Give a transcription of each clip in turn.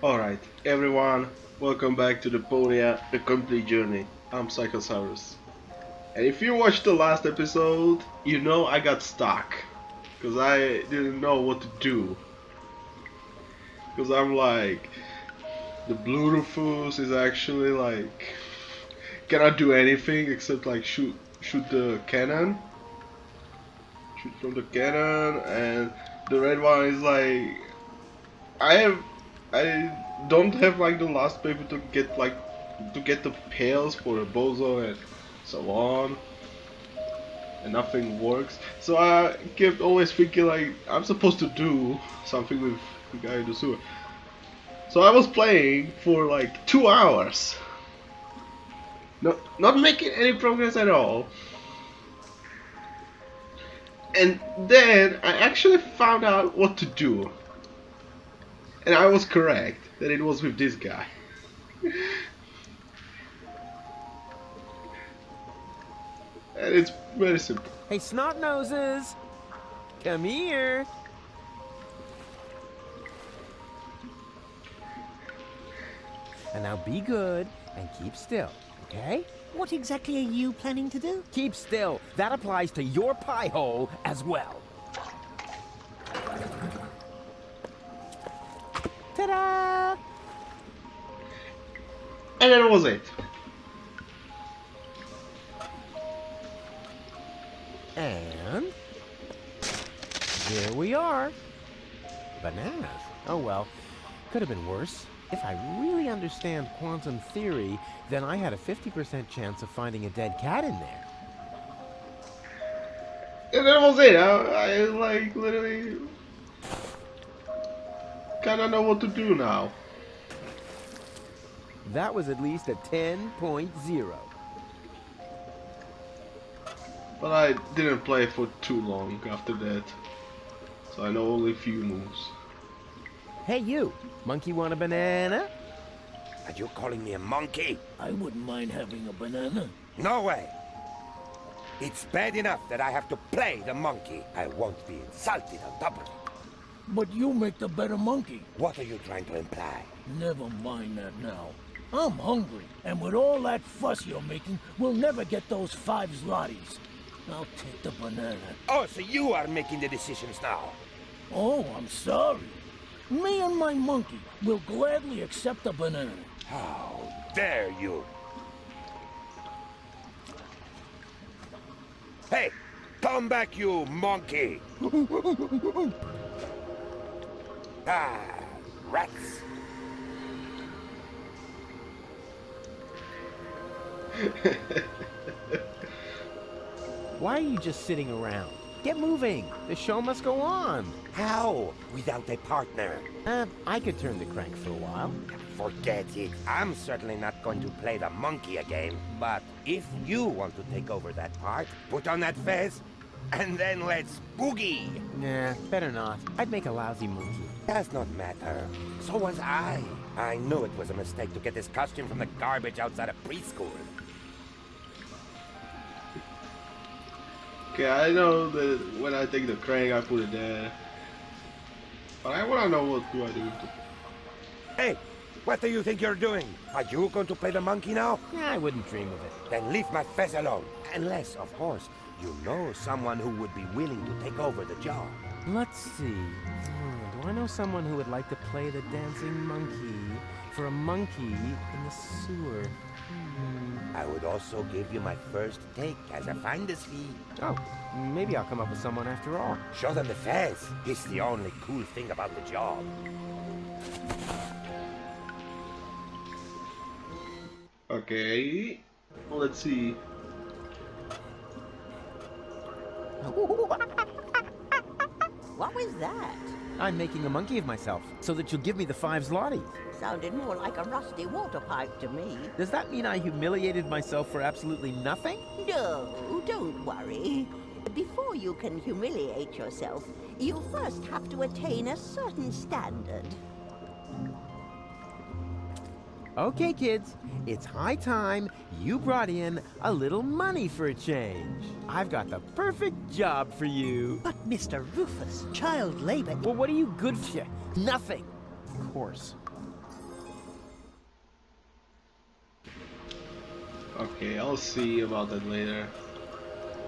Alright, everyone, welcome back to Deponia, the complete journey. I'm Psychosaurus. And if you watched the last episode, you know I got stuck. Because I didn't know what to do. Because I'm like, the blue Rufus is actually like, cannot do anything except like shoot the cannon. Shoot from the cannon, and the red one is like, I have I don't have like the last paper to get the pails for a bozo and so on, and nothing works. So I kept always thinking like I'm supposed to do something with the guy in the sewer. So I was playing for like 2 hours, not making any progress at all. And then I actually found out what to do. And I was correct that it was with this guy. And it's very simple. Hey, snot noses! Come here! And now be good and keep still, okay? What exactly are you planning to do? Keep still. That applies to your pie hole as well. Ta-da! And that was it. And here we are. Bananas. Oh well, could have been worse. If I really understand quantum theory, then I had a 50% chance of finding a dead cat in there. And that was it. I like literally kinda know what to do now. That was at least a 10.0. But I didn't play for too long after that. So I know only a few moves. Hey you, monkey want a banana? Are you calling me a monkey? I wouldn't mind having a banana. No way! It's bad enough that I have to play the monkey. I won't be insulted on top of it. But you make the better monkey. What are you trying to imply? Never mind that now. I'm hungry, and with all that fuss you're making, we'll never get those 5 zlotys. I'll take the banana. Oh, so you are making the decisions now. Oh, I'm sorry. Me and my monkey will gladly accept the banana. How dare you! Hey, come back, you monkey! Ah, rats! Why are you just sitting around? Get moving. The show must go on. How? Without a partner? I could turn the crank for a while. Forget it. I'm certainly not going to play the monkey again. But if you want to take over that part, put on that fez, and then let's boogie. Nah, better not. I'd make a lousy monkey. Does not matter. So was I. I knew it was a mistake to get this costume from the garbage outside of preschool. Okay, I know that when I take the crank, I put it there. But I wanna know what do I do. Hey, what do you think you're doing? Are you going to play the monkey now? Nah, I wouldn't dream of it. Then leave my fez alone. Unless, of course, you know someone who would be willing to take over the job. Let's see. Do I know someone who would like to play the dancing monkey for a monkey in the sewer? I would also give you my first take as a finder's fee. Oh, maybe I'll come up with someone after all. Show them the fez. It's the only cool thing about the job. Okay, let's see. What was that? I'm making a monkey of myself so that you'll give me the 5 zlotys. Sounded more like a rusty water pipe to me. Does that mean I humiliated myself for absolutely nothing? No, don't worry. Before you can humiliate yourself, you first have to attain a certain standard. Okay, kids, it's high time you brought in a little money for a change. I've got the perfect job for you. But Mr. Rufus, child labor. Well, what are you good for? Nothing. Of course. Okay, I'll see about that later.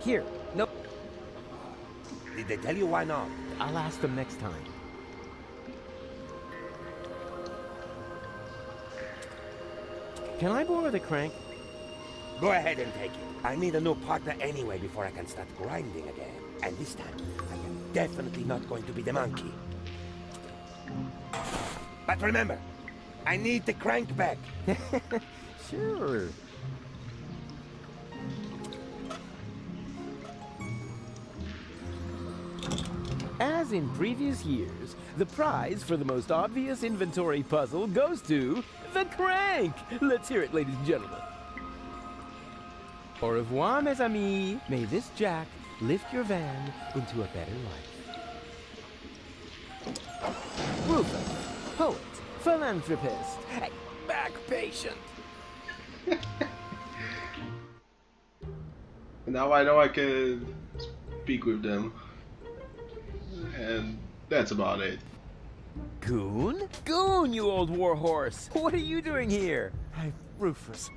Here, no, Did they tell you why not? I'll ask them next time. Can I borrow the crank? Go ahead and take it. I need a new partner anyway before I can start grinding again. And this time, I am definitely not going to be the monkey. But remember, I need the crank back. Sure. As in previous years, the prize for the most obvious inventory puzzle goes to the crank. Let's hear it, ladies and gentlemen. Au revoir, mes amis. May this jack lift your van into a better life. Rufus, poet, philanthropist, back patient. Now I know I can speak with them. And that's about it. Goon? Goon, you old warhorse! What are you doing here? Hey, Rufus,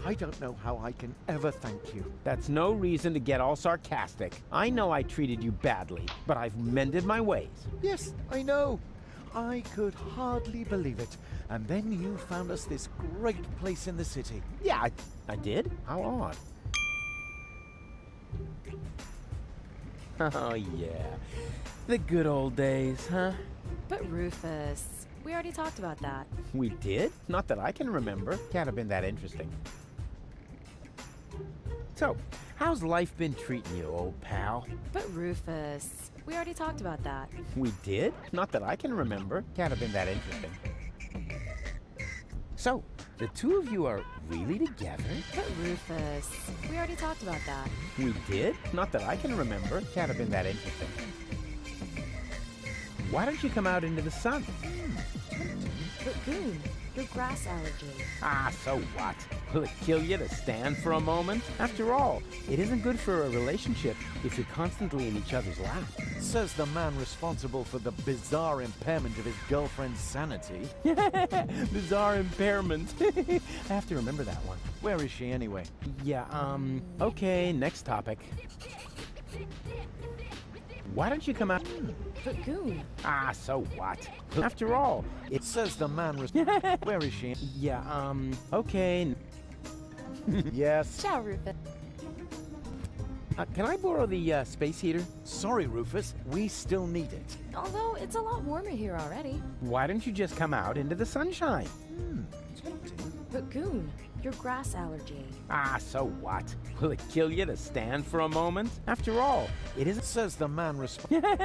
I don't know how I can ever thank you. That's no reason to get all sarcastic. I know I treated you badly, but I've mended my ways. Yes, I know. I could hardly believe it. And then you found us this great place in the city. Yeah, I did. How odd. Oh, yeah. The good old days, huh? But Rufus, we already talked about that. We did? Not that I can remember. Can't have been that interesting. So, how's life been treating you, old pal? But Rufus, we already talked about that. We did? Not that I can remember. Can't have been that interesting. So, the two of you are really together? But Rufus, we already talked about that. We did? Not that I can remember. Can't have been that interesting. Why don't you come out into the sun? But Goon, your grass allergy. Ah, so what? Will it kill you to stand for a moment? After all, it isn't good for a relationship if you're constantly in each other's lap. Says the man responsible for the bizarre impairment of his girlfriend's sanity. Bizarre impairment. I have to remember that one. Where is she anyway? Yeah, okay, next topic. Why don't you come out? But Goon, Ah, so what? After all, It says the man Where is she? yeah, okay. Yes. ciao Rufus. Can I borrow the space heater? Sorry, Rufus. We still need it. Although it's a lot warmer here already. Why don't you just come out into the sunshine? But Goon, your grass allergy. Ah, so what? Will it kill you to stand for a moment? After all, it isn't. Says the man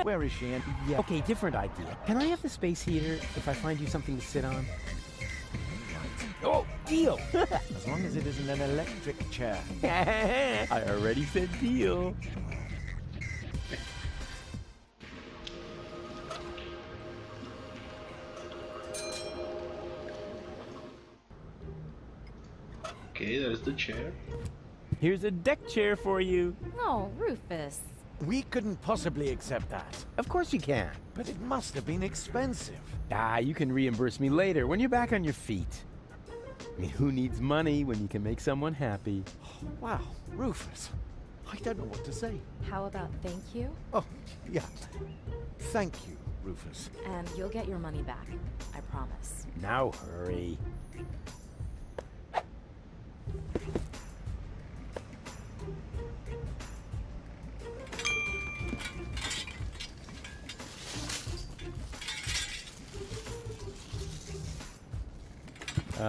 Where is she? Yeah. Okay, different idea. Can I have the space heater if I find you something to sit on? Oh, deal! As long as it isn't an electric chair. I already said deal. Okay, there's the chair. Here's a deck chair for you. Oh, Rufus. We couldn't possibly accept that. Of course you can. But it must have been expensive. Ah, you can reimburse me later when you're back on your feet. I mean, who needs money when you can make someone happy? Wow, Rufus. I don't know what to say. How about thank you? Oh, yeah. Thank you, Rufus. And you'll get your money back. I promise. Now hurry.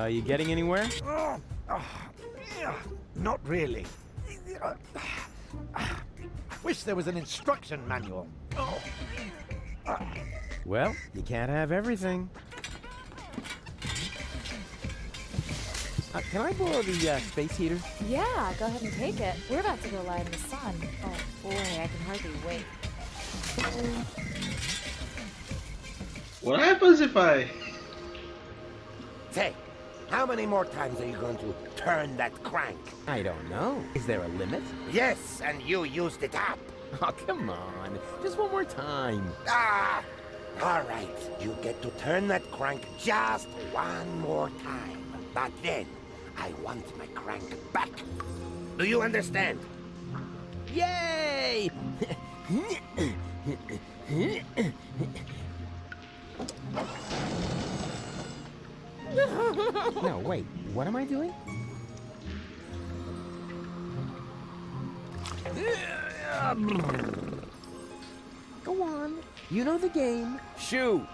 You getting anywhere? Not really. I wish there was an instruction manual. Oh. Well, you can't have everything. Can I borrow the space heater? Yeah, go ahead and take it. We're about to go lie in the sun. Oh boy, I can hardly wait. What happens if I... Say, how many more times are you going to turn that crank? I don't know. Is there a limit? Yes, and you used it up. Oh, come on. Just one more time. Ah! All right, you get to turn that crank just one more time. But then, I want my crank back. Do you understand? Yay! No, wait. What am I doing? Go on. You know the game. Shoo!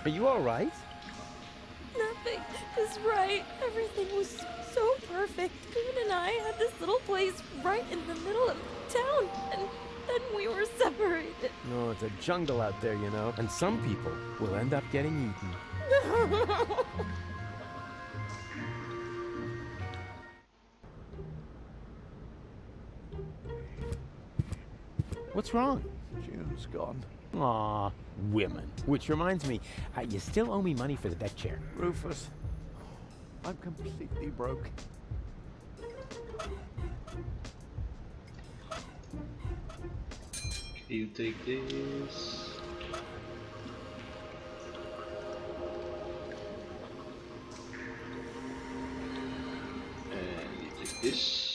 Are you all right? Nothing is right. Everything was so perfect. Goon and I had this little place right in the middle of town, and then we were separated. No, it's a jungle out there, you know. And some people will end up getting eaten. What's wrong? June's gone. Aw, women. Which reminds me, you still owe me money for the deck chair. Rufus, I'm completely broke. You take this. And you take this.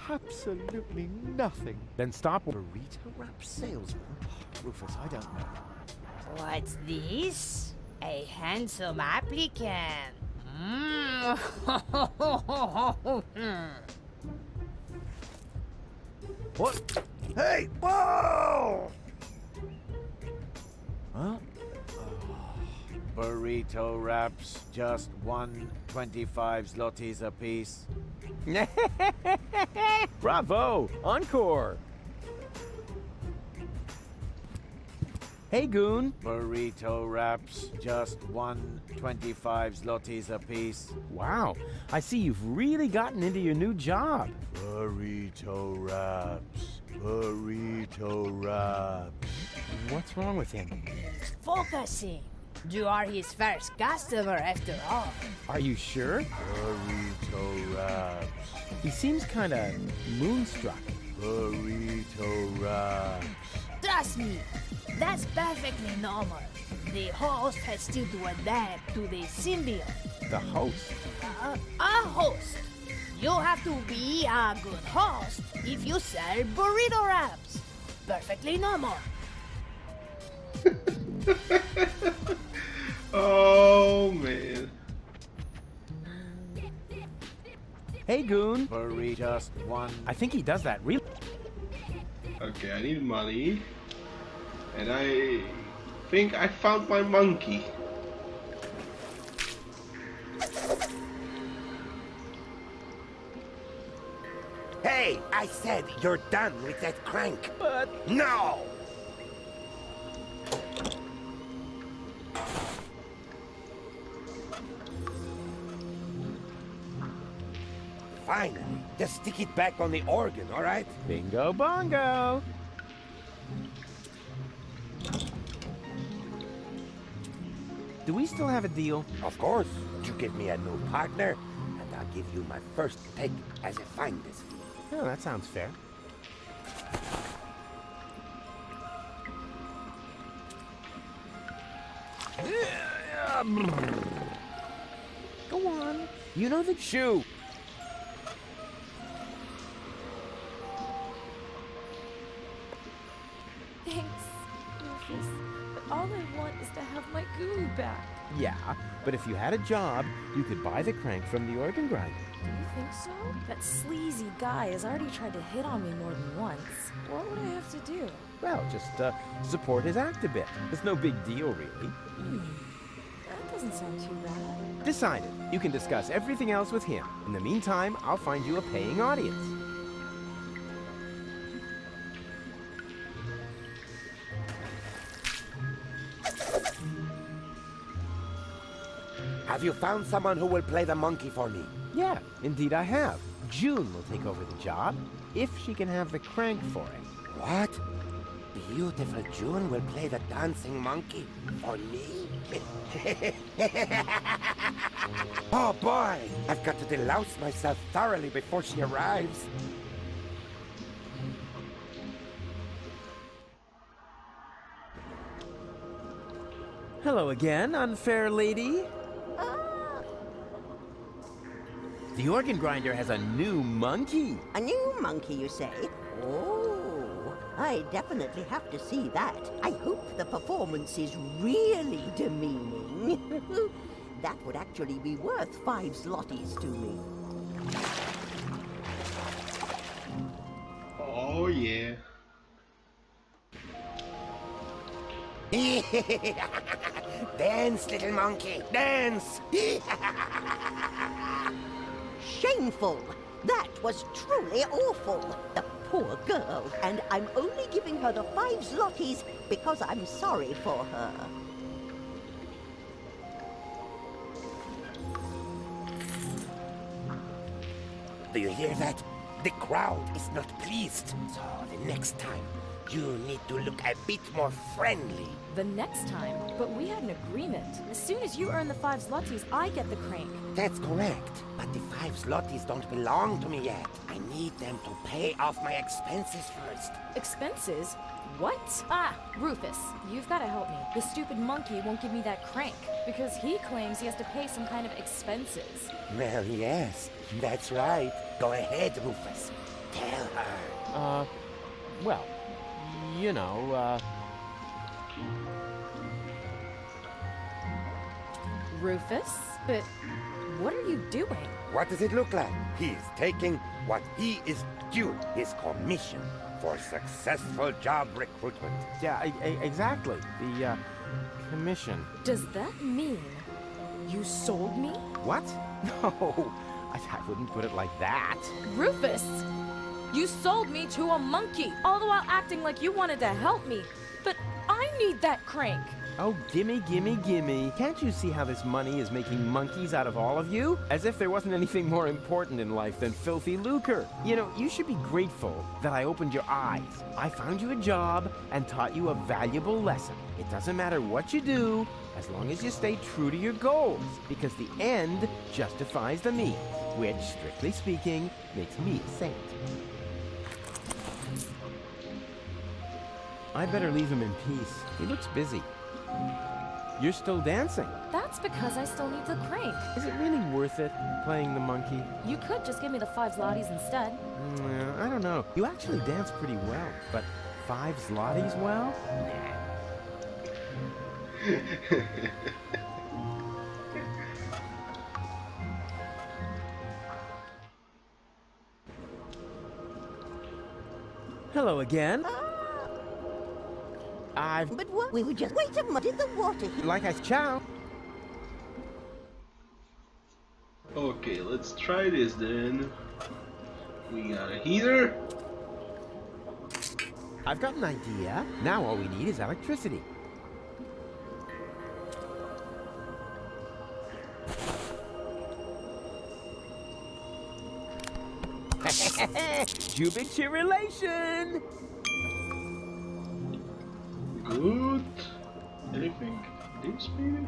Absolutely nothing. Then stop. Burrito wrap salesman? Rufus, I don't know. What's this? A handsome applicant. Mm. What? Hey! Whoa! Huh? Oh, burrito wraps, just 125 zlotys a piece. Bravo! Encore! Hey, Goon. Burrito wraps, just 125 zlotys a piece. Wow, I see you've really gotten into your new job. Burrito wraps, burrito wraps. What's wrong with him? Focusing. You are his first customer after all. Are you sure? Burrito wraps, He seems kind of moonstruck. burrito wraps. Trust me, that's perfectly normal. The host has still to adapt to the symbiote. The host. A host. You have to be a good host if you sell burrito wraps. Perfectly normal. Oh man. Hey, Goon. Burrito, just one. I think he does that really. Okay, I need money. And I think I found my monkey. Hey, I said you're done with that crank. But No! Finally, just stick it back on the organ, all right? bingo bongo. Do we still have a deal? Of course. You give me a new partner, and I'll give you my first peg as a finder's fee. Oh, that sounds fair. Go on. You know the Shoo! Thanks, Rufus. But all I want is to have my Goon back. Yeah, but if you had a job, you could buy the crank from the organ grinder. Do you think so? That sleazy guy has already tried to hit on me more than once. What would I have to do? Well, just support his act a bit. It's no big deal, really. That doesn't sound too bad. Decided. You can discuss everything else with him. In the meantime, I'll find you a paying audience. Have you found someone who will play the monkey for me? Yeah, indeed I have. June will take over the job, if she can have the crank for it. What? Beautiful June will play the dancing monkey for me? Oh boy! I've got to delouse myself thoroughly before she arrives. Hello again, unfair lady. The organ grinder has a new monkey. A new monkey, you say? Oh, I definitely have to see that. I hope the performance is really demeaning. That would actually be worth 5 zlotys to me. Oh yeah. Dance, little monkey, dance! Shameful! That was truly awful. The poor girl. And I'm only giving her the 5 zlotys because I'm sorry for her. Do you hear that? The crowd is not pleased. So the next time, you need to look a bit more friendly. The next time? But we had an agreement. As soon as you earn the 5 zlotys, I get the crank. That's correct. But the 5 zlotys don't belong to me yet. I need them to pay off my expenses first. Expenses? What? Ah, Rufus, you've got to help me. The stupid monkey won't give me that crank because he claims he has to pay some kind of expenses. Well, yes, that's right. Go ahead, Rufus. Tell her. Well, you know, Rufus? But what are you doing? What does it look like? He's taking what he is due, his commission for successful job recruitment. yeah, exactly. The, commission. Does that mean you sold me? What? No, I wouldn't put it like that. Rufus! You sold me to a monkey, all the while acting like you wanted to help me. But I need that crank. Oh, gimme, gimme, gimme. Can't you see how this money is making monkeys out of all of you? As if there wasn't anything more important in life than filthy lucre. You know, you should be grateful that I opened your eyes. I found you a job and taught you a valuable lesson. It doesn't matter what you do, as long as you stay true to your goals, because the end justifies the means, which, strictly speaking, makes me a saint. I'd better leave him in peace. He looks busy. You're still dancing. That's because I still need the crank. Is it really worth it, playing the monkey? You could just give me the 5 zlotys instead. I don't know. You actually dance pretty well, but 5 zlotys, well? Hello again. But what? We were just... Wait a minute, in the water. Like I chow. Okay, let's try this then. We got a heater. I've got an idea. Now all we need is electricity. Cubic relation. Good. Anything? This maybe?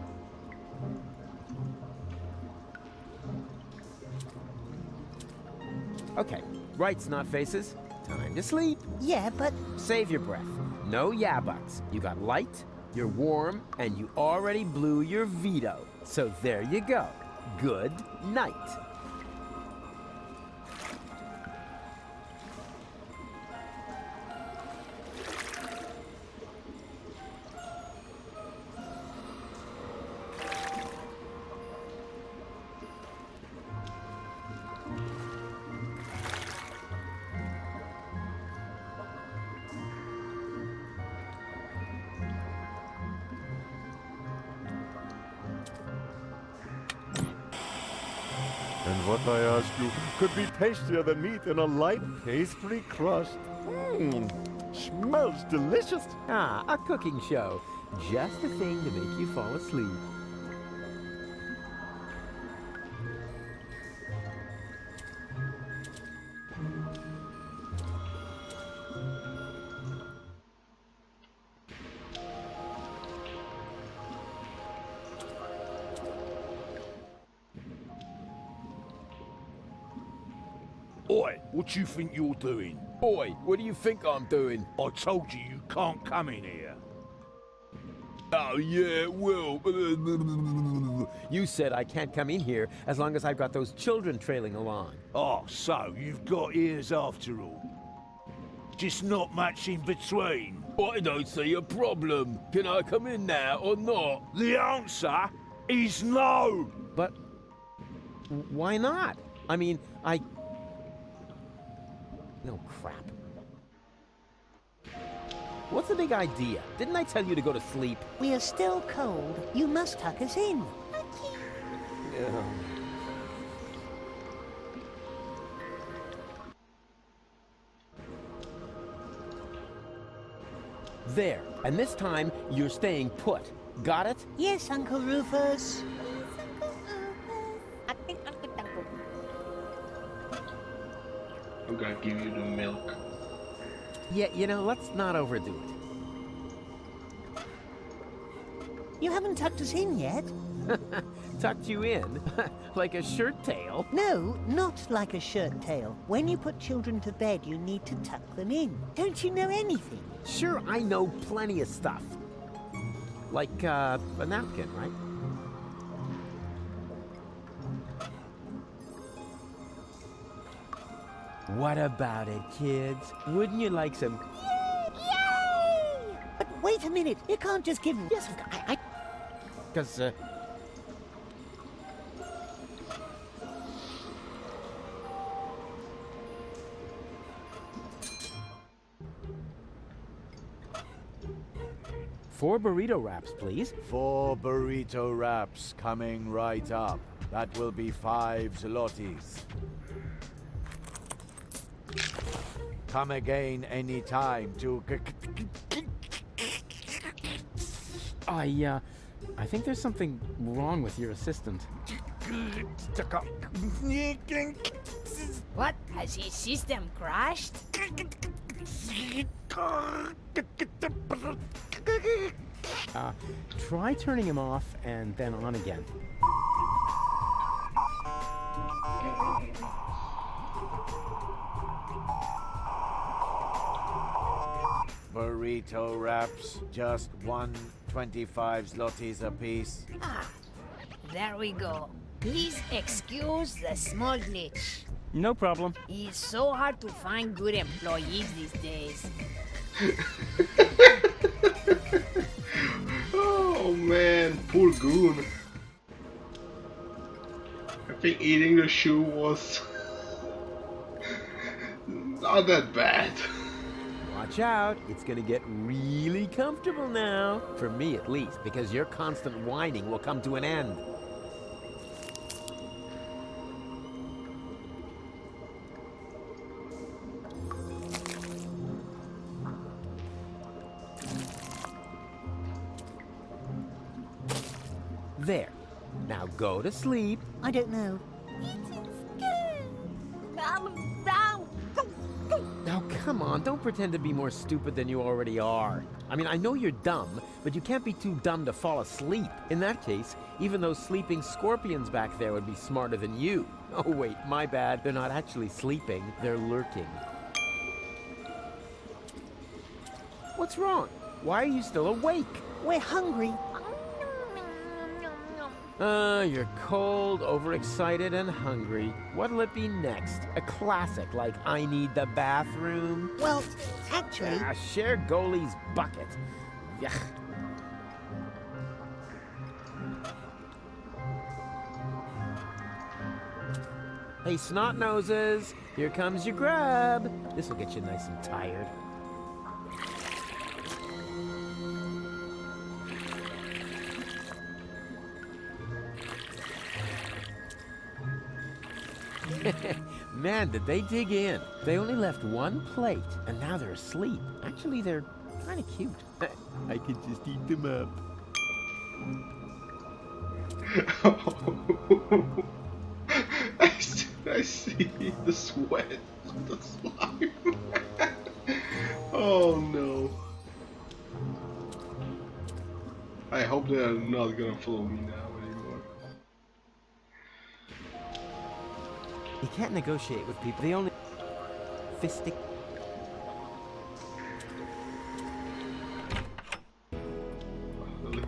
Okay, rights, not faces. Time to sleep. Yeah, but... Save your breath. No yeah buts. You got light, you're warm, and you already blew your veto. So there you go. Good night. And what I ask you could be tastier than meat in a light pastry crust. Smells delicious. Ah, a cooking show. Just the thing to make you fall asleep. Oi, what you think you're doing? Boy, what do you think I'm doing? I told you you can't come in here. Oh, yeah, it will. You said I can't come in here as long as I've got those children trailing along. Oh, so you've got ears after all. Just not much in between. I don't see a problem. Can I come in now or not? The answer is no! But why not? I mean, No crap. What's the big idea? Didn't I tell you to go to sleep? We are still cold. You must tuck us in. There. And this time, you're staying put. Got it? Yes, Uncle Rufus. I'm gonna give you the milk. Yeah, you know, let's not overdo it. You haven't tucked us in yet. Tucked you in? Like a shirt tail? No, not like a shirt tail. When you put children to bed, you need to tuck them in. Don't you know anything? Sure, I know plenty of stuff. Like, a napkin, right? What about it, kids? Wouldn't you like some... Yay! But wait a minute. You can't just give... Yes, I... Because, Four burrito wraps, please. 4 burrito wraps coming right up. That will be 5 zlotys. Come again any time to... I think there's something wrong with your assistant. What? Has his system crashed? Try turning him off and then on again. Burrito wraps, just 125 zlotys apiece. Ah, there we go. Please excuse the small glitch. No problem. It's so hard to find good employees these days. Oh man, poor goon. I think eating the shoe was not that bad. Watch out, it's gonna get really comfortable now. For me at least, because your constant whining will come to an end. There. Now go to sleep. I don't know. Now come on, don't pretend to be more stupid than you already are. I mean, I know you're dumb, but you can't be too dumb to fall asleep. In that case, even those sleeping scorpions back there would be smarter than you. Oh wait, my bad. They're not actually sleeping, they're lurking. What's wrong? Why are you still awake? We're hungry. You're cold, overexcited, and hungry. What'll it be next? A classic like I Need the Bathroom? Well, actually... Share goalie's bucket. Yuck. Hey, snot noses, here comes your grub. This'll get you nice and tired. Man, did they dig in. They only left one plate, and now they're asleep. Actually, they're kind of cute. I could just eat them up. I see the sweat of the slime. Oh no. I hope they're not gonna follow me now anymore. You can't negotiate with people. They only... Fistic... Look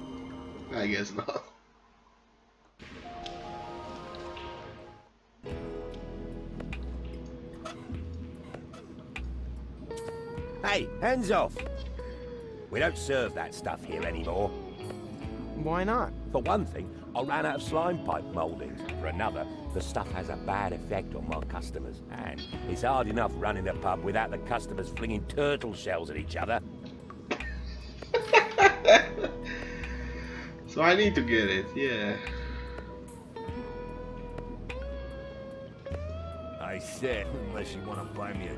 I guess not. Hey, hands off! We don't serve that stuff here anymore. Why not? For one thing, I ran out of slime pipe mouldings. For another, the stuff has a bad effect on my customers. And it's hard enough running the pub without the customers flinging turtle shells at each other. So I need to get it, yeah. I said, unless you want to buy me a...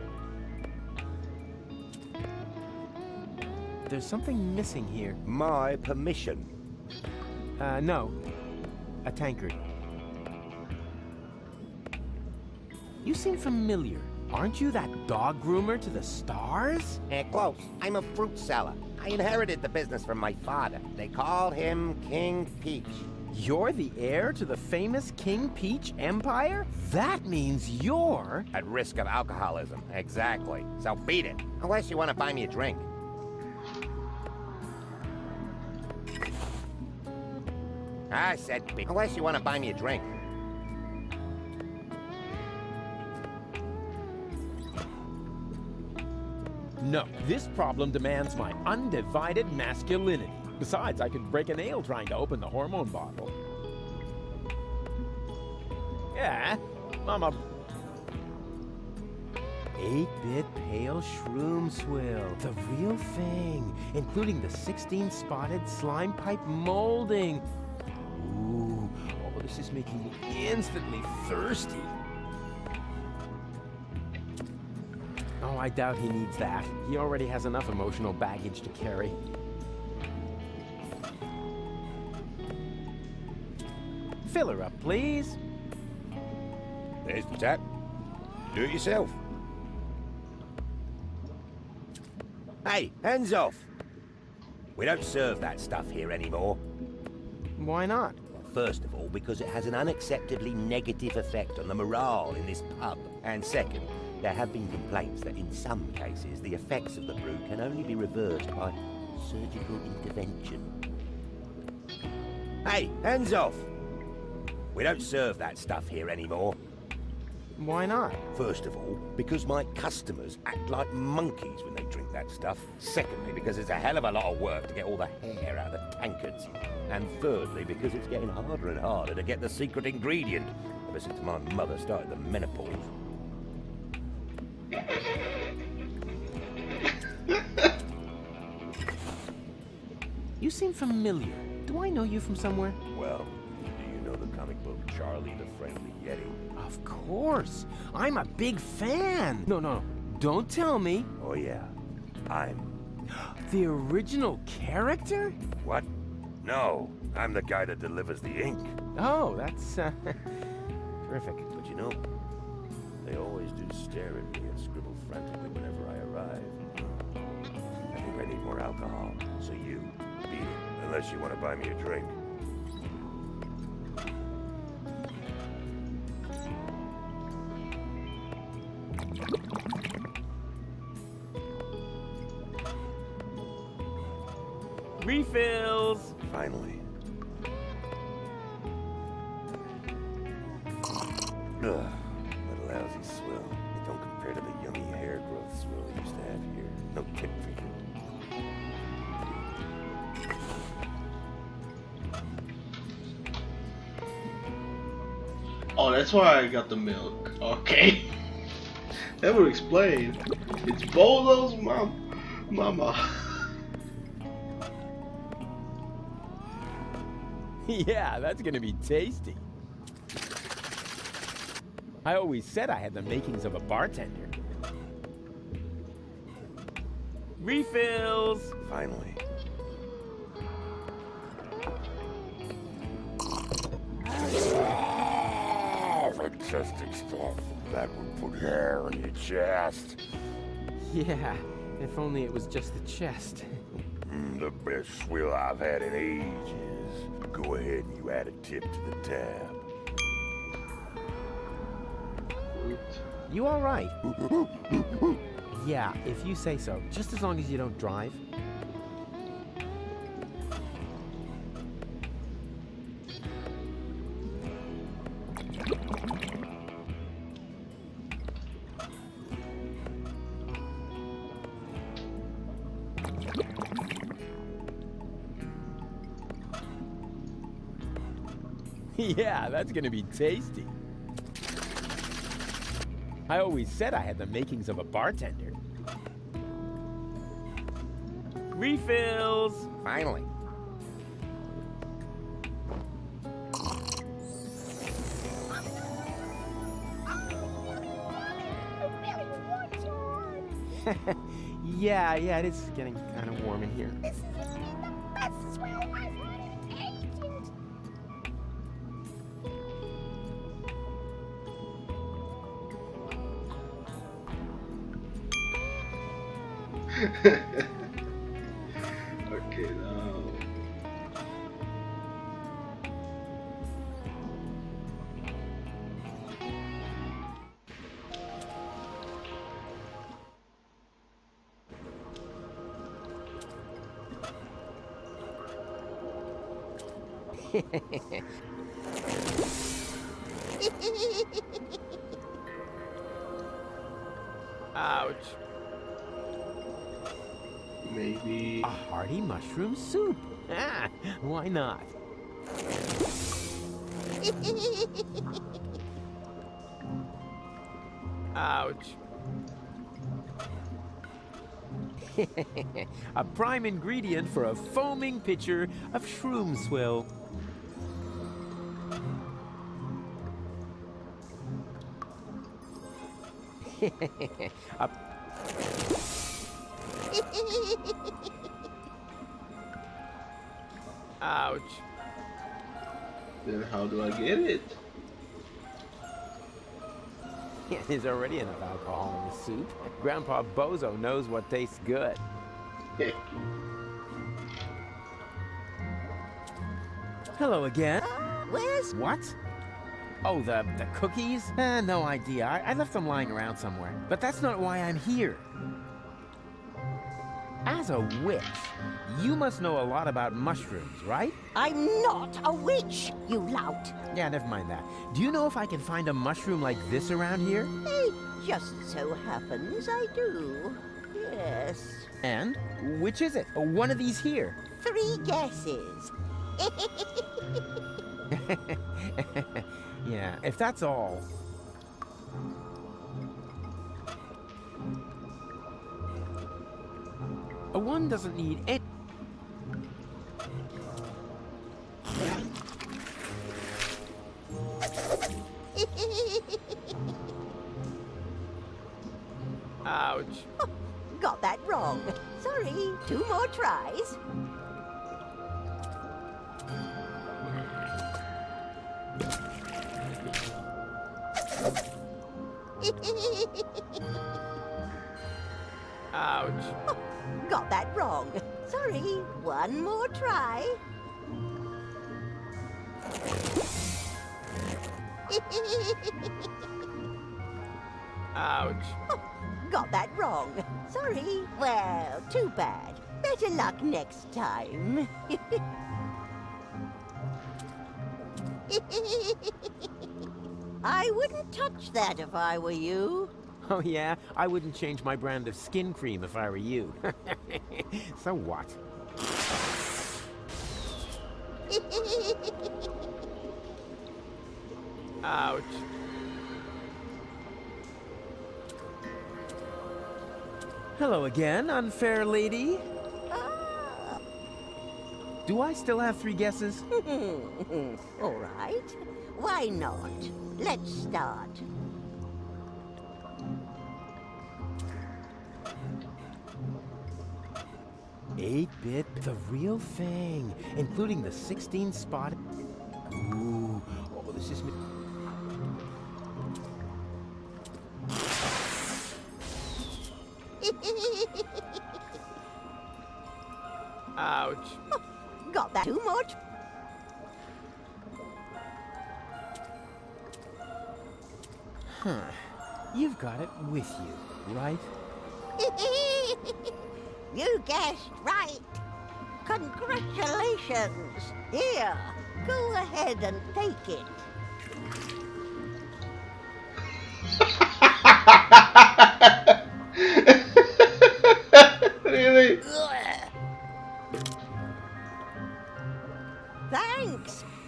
There's something missing here. My permission. No. A tankard. You seem familiar. Aren't you that dog groomer to the stars? Close. I'm a fruit seller. I inherited the business from my father. They called him King Peach. You're the heir to the famous King Peach Empire? That means you're... At risk of alcoholism. Exactly. So beat it. Unless you want to buy me a drink. I said beat. Unless you want to buy me a drink. No, this problem demands my undivided masculinity. Besides, I could break a nail trying to open the hormone bottle. Yeah, I'm a 8-bit pale shroom swill. The real thing, including the 16-spotted slime pipe molding. Ooh, oh, this is making me instantly thirsty. Oh, I doubt he needs that. He already has enough emotional baggage to carry. Fill her up, please. There's the tap. Do it yourself. Hey, hands off! We don't serve that stuff here anymore. Why not? First of all, because it has an unacceptably negative effect on the morale in this pub. And second, there have been complaints that in some cases the effects of the brew can only be reversed by surgical intervention. Hey, hands off! We don't serve that stuff here anymore. Why not? First of all, because my customers act like monkeys when they drink that stuff. Secondly, because it's a hell of a lot of work to get all the hair out of the tankards. And thirdly, because it's getting harder and harder to get the secret ingredient ever since my mother started the menopause. You seem familiar. Do I know you from somewhere? Well, do you know the comic book Charlie the Friendly Yeti? Of course. I'm a big fan. No. Don't tell me. Oh yeah, I'm... The original character? What? No, I'm the guy that delivers the ink. Oh, that's terrific. But you know, they always do stare at me and scribble frantically whenever I arrive. I think I need more alcohol, so you beat it, unless you want to buy me a drink. Refills! Finally. Ugh, that lousy swill. It don't compare to the yummy hair growth swill we used to have here. No tip for you. Oh, that's why I got the milk. Okay. That would explain. It's Bolo's mama. Yeah, that's gonna be tasty. I always said I had the makings of a bartender. Refills! Finally. Fantastic stuff. That would put hair on your chest. Yeah, if only it was just the chest. The best swill I've had in ages. Go ahead and you add a tip to the tab. You all right? Yeah, if you say so. Just as long as you don't drive. Yeah, that's gonna be tasty. I always said I had the makings of a bartender. Refills! Finally. Yeah, it is getting kind of warm in here. This is the best swell I've had in ages. Okay, now. Ouch. Maybe. A hearty mushroom soup. Ah, why not? Ouch. A prime ingredient for a foaming pitcher of shroom swill. A Ouch. Then how do I get it? There's already enough alcohol in the soup. Grandpa Bozo knows what tastes good. Hello again. Where's... What? Oh, the cookies? No idea. I left them lying around somewhere. But that's not why I'm here. As a witch, you must know a lot about mushrooms, right? I'm not a witch, you lout. Yeah, never mind that. Do you know if I can find a mushroom like this around here? It just so happens I do. Yes. And which is it? One of these here. 3 guesses. Yeah, if that's all. One doesn't need it. Ouch. Got that wrong. Sorry, 2 more tries. Ouch. Got that wrong. Sorry, 1 more try. Ouch. Got that wrong. Sorry. Well, too bad. Better luck next time. I wouldn't touch that if I were you. Oh yeah? I wouldn't change my brand of skin cream if I were you. So what? Ouch. Hello again, unfair lady. Ah. Do I still have 3 guesses? All right. Why not? Let's start. Eight-bit, the real thing, including the 16-spot. Ooh, oh, this is. Ouch. Got that too much? Huh. You've got it with you, right? You guessed right. Congratulations. Here, go ahead and take it. Really? Ugh.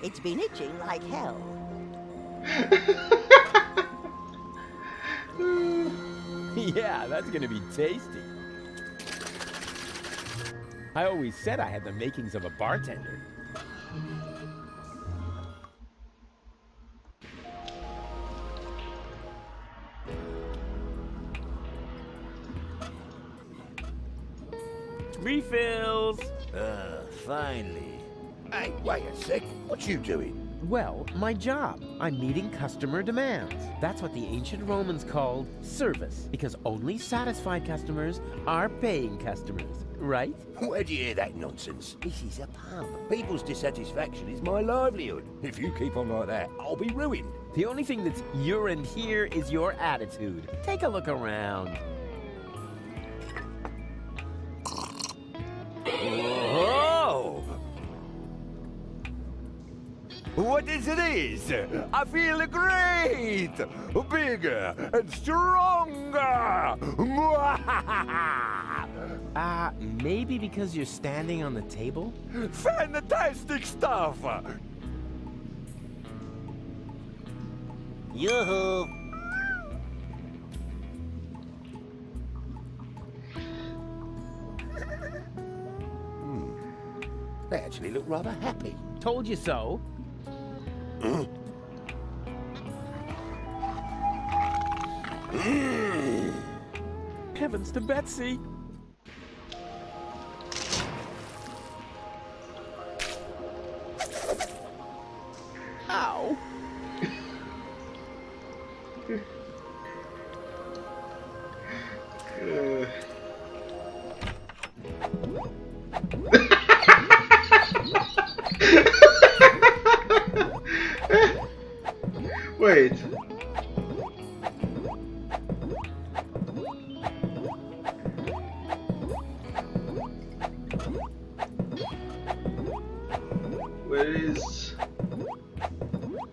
It's been itching like hell. Yeah, that's gonna be tasty. I always said I had the makings of a bartender. Refills! Finally. Hey, wait a sec. What you doing? Well, my job. I'm meeting customer demands. That's what the ancient Romans called service, because only satisfied customers are paying customers, right? Where'd you hear that nonsense? This is a pub. People's dissatisfaction is my livelihood. If you keep on like that, I'll be ruined. The only thing that's urine here is your attitude. Take a look around. Whoa! What is this? I feel great! Bigger and stronger! Maybe because you're standing on the table? Fantastic stuff! Yoo-hoo! They actually look rather happy. Told you so. Heavens to Betsy! Ow! Wait. Where is...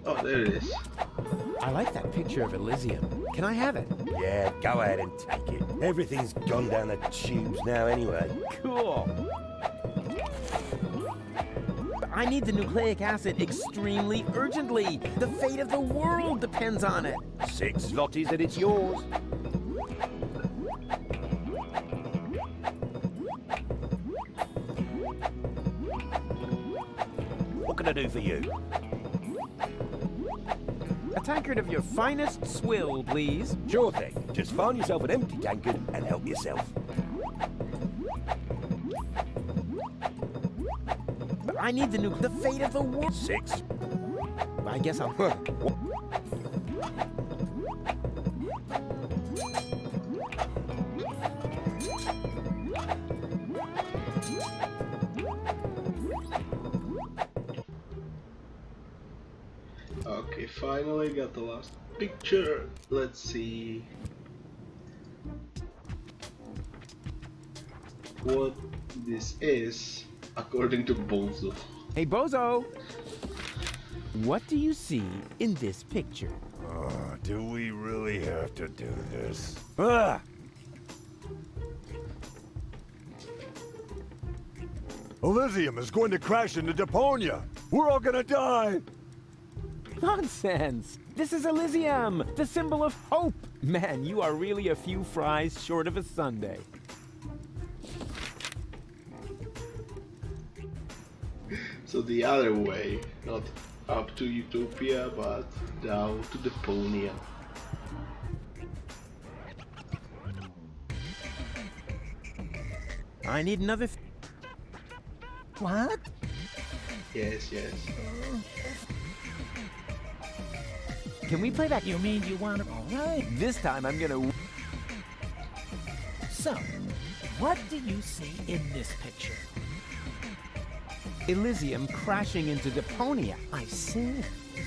Oh, there it is. I like that picture of Elysium. Can I have it? Yeah, go ahead and take it. Everything's gone down the tubes now anyway. Cool. I need the nucleic acid extremely urgently. The fate of the world depends on it. 6 zlotys and it's yours. What can I do for you? A tankard of your finest swill, please. Sure thing. Just find yourself an empty tankard and help yourself. I need the fate of the world. 6. I guess I'll... Okay, finally got the last picture. Let's see what this is according to Bozo. Hey, Bozo! What do you see in this picture? Do we really have to do this? Ah! Elysium is going to crash into Deponia. We're all gonna die. Nonsense! This is Elysium, the symbol of hope! Man, you are really a few fries short of a sundae. So the other way, not up to Utopia, but down to Deponia. I need another... What? Yes, yes. Can we play that? You mean you want to... All right. This time I'm gonna... So, what do you see in this picture? Elysium crashing into Deponia. I see.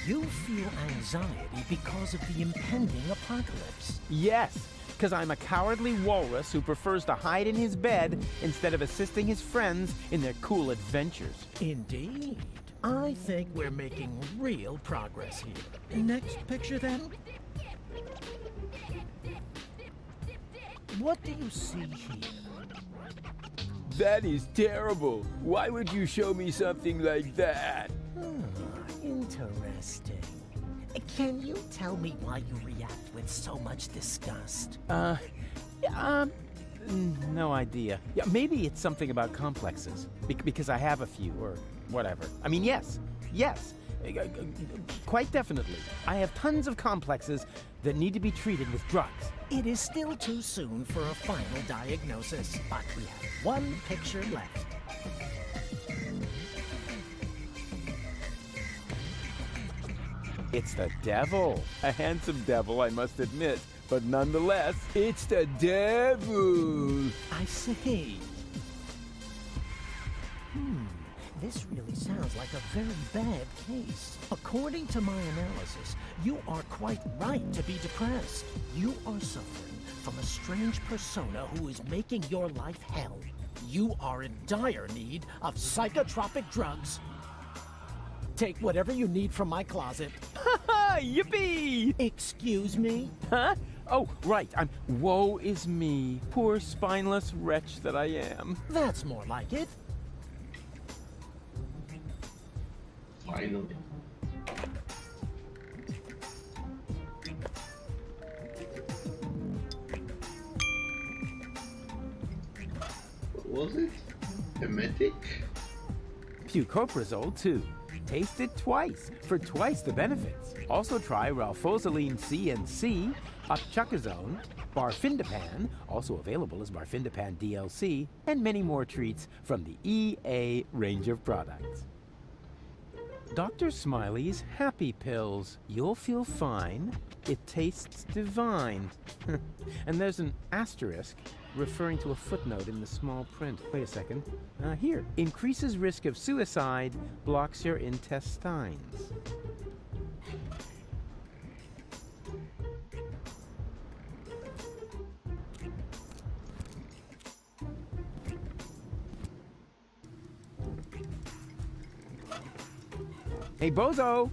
You feel anxiety because of the impending apocalypse. Yes, because I'm a cowardly walrus who prefers to hide in his bed instead of assisting his friends in their cool adventures. Indeed. I think we're making real progress here. Next picture, then. What do you see here? That is terrible. Why would you show me something like that? Interesting. Can you tell me why you react with so much disgust? No idea. Yeah, maybe it's something about complexes. Because I have a few, or whatever. I mean, yes. Quite definitely. I have tons of complexes that need to be treated with drugs. It is still too soon for a final diagnosis, but we have one picture left. It's the devil. A handsome devil, I must admit. But nonetheless, it's the devil. I see. This really sounds like a very bad case. According to my analysis, you are quite right to be depressed. You are suffering from a strange persona who is making your life hell. You are in dire need of psychotropic drugs. Take whatever you need from my closet. Ha! Yippee! Excuse me? Huh? Oh, right. Woe is me. Poor spineless wretch that I am. That's more like it. Finally. What was it? Emetic? Fucoprazole 2. Taste it twice for twice the benefits. Also try Ralphozoline C and C, Upchucazone, Barfindapan, also available as Barfindapan DLC, and many more treats from the EA range of products. Dr. Smiley's Happy Pills. You'll feel fine. It tastes divine. And there's an asterisk referring to a footnote in the small print. Wait a second. Here. Increases risk of suicide, blocks your intestines. Hey, Bozo!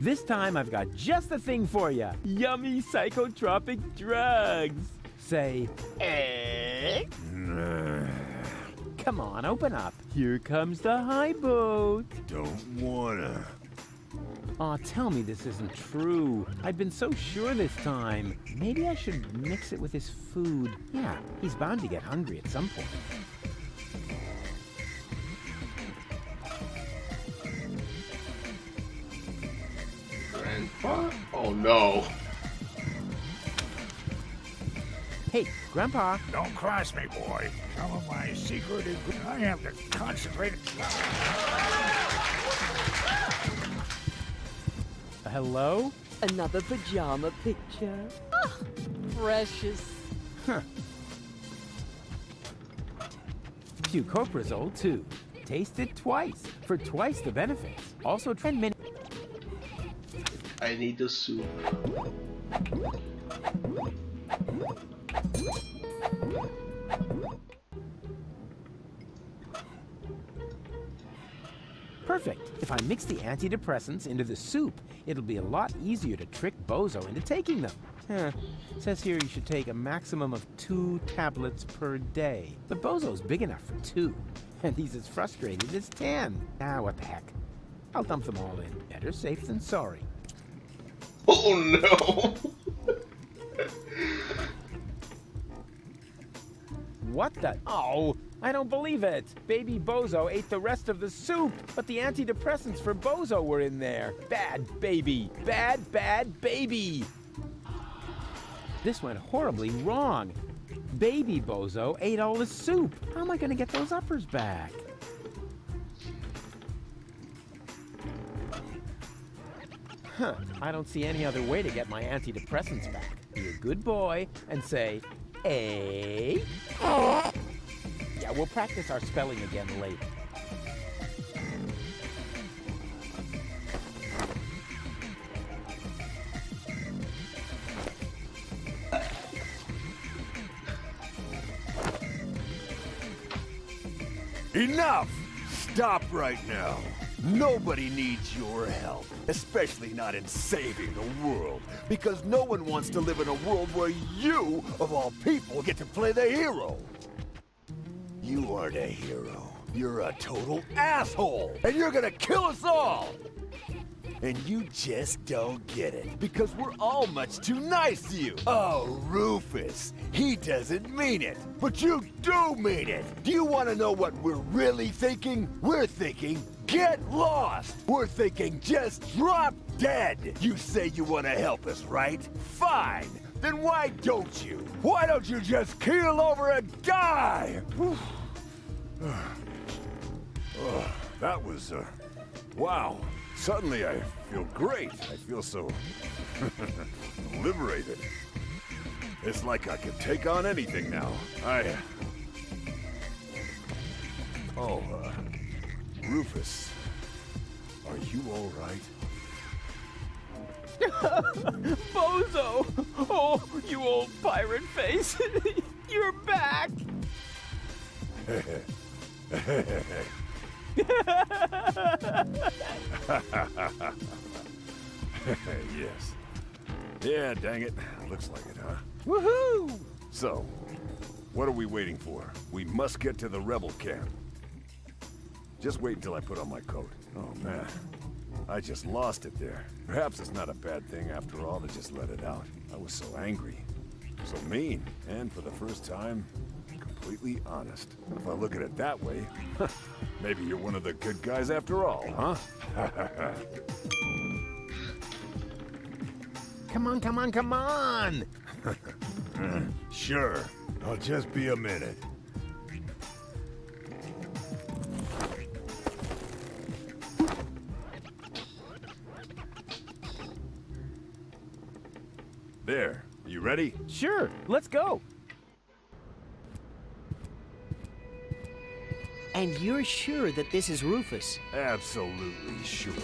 This time I've got just the thing for you. Yummy psychotropic drugs. Say, eh? Come on, open up. Here comes the high boat. Don't wanna. Aw, tell me this isn't true. I've been so sure this time. Maybe I should mix it with his food. Yeah, he's bound to get hungry at some point. Grandpa? Oh no. Hey, Grandpa. Don't cross me, boy. Some of my secret is I have to concentrate. Hello? Another pajama picture. Ah, precious. Huh. Fucoprazole 2. Taste it twice for twice the benefits. Also, try many. I need the soup. Perfect. If I mix the antidepressants into the soup, it'll be a lot easier to trick Bozo into taking them. Says here you should take a maximum of 2 tablets per day. But Bozo's big enough for 2, and he's as frustrated as 10. Ah, what the heck. I'll dump them all in. Better safe than sorry. Oh no! What the? Oh, I don't believe it. Baby Bozo ate the rest of the soup, but the antidepressants for Bozo were in there. Bad baby. Bad, bad baby. This went horribly wrong. Baby Bozo ate all the soup. How am I going to get those uppers back? Huh, I don't see any other way to get my antidepressants back. Be a good boy and say, A. Yeah, we'll practice our spelling again later. Enough! Stop right now. Nobody needs your help, especially not in saving the world, because no one wants to live in a world where you, of all people, get to play the hero. You aren't a hero. You're a total asshole, and you're gonna kill us all! And you just don't get it, because we're all much too nice to you. Oh, Rufus, he doesn't mean it, but you do mean it. Do you want to know what we're really thinking? We're thinking, get lost. We're thinking, just drop dead. You say you want to help us, right? Fine. Then why don't you? Why don't you just keel over and die? That was, wow. Suddenly I feel great. I feel so liberated. It's like I can take on anything now. Rufus, are you all right? Bozo! Oh, you old pirate face! You're back! Yes. Yeah, dang it. Looks like it, huh? Woohoo! So, what are we waiting for? We must get to the rebel camp. Just wait until I put on my coat. Oh, man. I just lost it there. Perhaps it's not a bad thing after all to just let it out. I was so angry. So mean. And for the first time, completely honest. If I look at it that way, maybe you're one of the good guys after all, huh? Come on, come on, come on! Sure. I'll just be a minute. There. You ready? Sure, let's go! And you're sure that this is Rufus? Absolutely sure.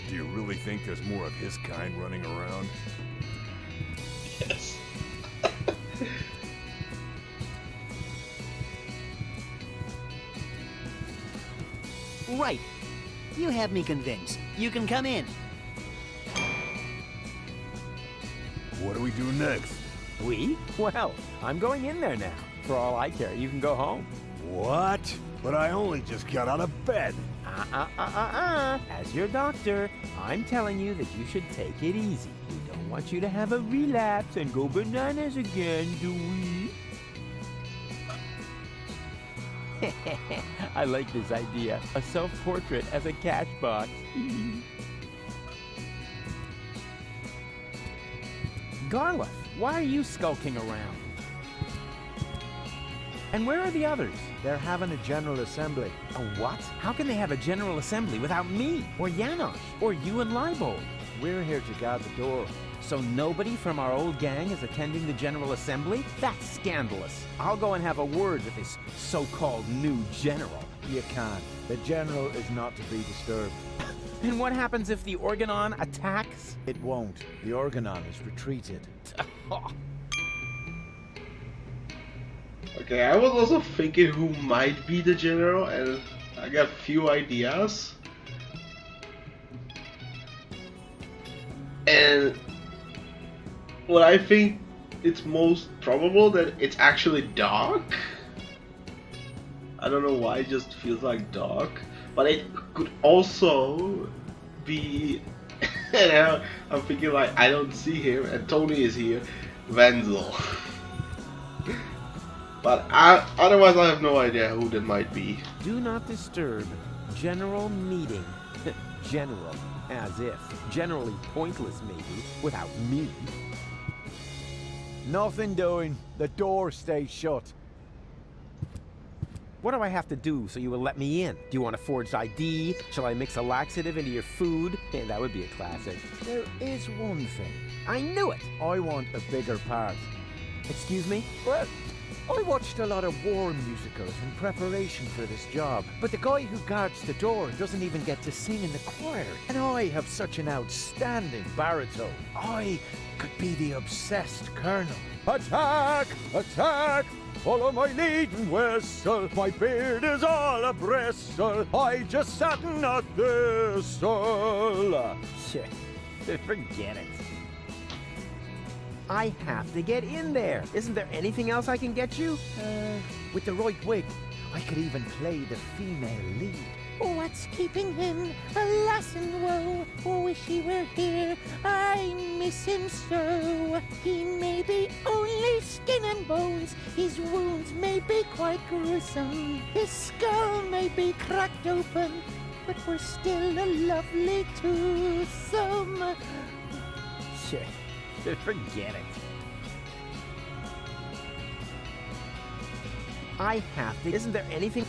Do you really think there's more of his kind running around? Yes. Right. You have me convinced. You can come in. What do we do next? We? Well, I'm going in there now. For all I care, you can go home. What? But I only just got out of bed. As your doctor, I'm telling you that you should take it easy. We don't want you to have a relapse and go bananas again, do we? I like this idea. A self-portrait as a cash box. Garlic, why are you skulking around? And where are the others? They're having a general assembly. A what? How can they have a general assembly without me, or Janosch, or you and Leibold? We're here to guard the door. So nobody from our old gang is attending the general assembly? That's scandalous. I'll go and have a word with this so-called new general. You can't. The general is not to be disturbed. And what happens if the Organon attacks? It won't. The Organon is retreated. Okay, I was also thinking who might be the general, and I got a few ideas. And what I think it's most probable that it's actually Doc. I don't know why, it just feels like Doc. But it could also be, and I'm thinking like, I don't see him, and Tony is here, Wenzel. But otherwise I have no idea who that might be. Do not disturb. General meeting. General. As if. Generally pointless, maybe, without me. Nothing doing. The door stays shut. What do I have to do so you will let me in? Do you want a forged ID? Shall I mix a laxative into your food? Yeah, that would be a classic. There is one thing. I knew it! I want a bigger part. Excuse me? Well, I watched a lot of war musicals in preparation for this job, but the guy who guards the door doesn't even get to sing in the choir. And I have such an outstanding baritone. I could be the obsessed colonel. Attack! Attack! Follow my leading whistle. My beard is all a bristle. I just sat in a thistle. Shit. Forget it. I have to get in there. Isn't there anything else I can get you? With the right wig, I could even play the female lead. What's keeping him? Alas and woe. Oh, wish he were here. I miss him so. He may be only skin and bones. His wounds may be quite gruesome. His skull may be cracked open. But we're still a lovely twosome. Forget it. I have to. Isn't there anything?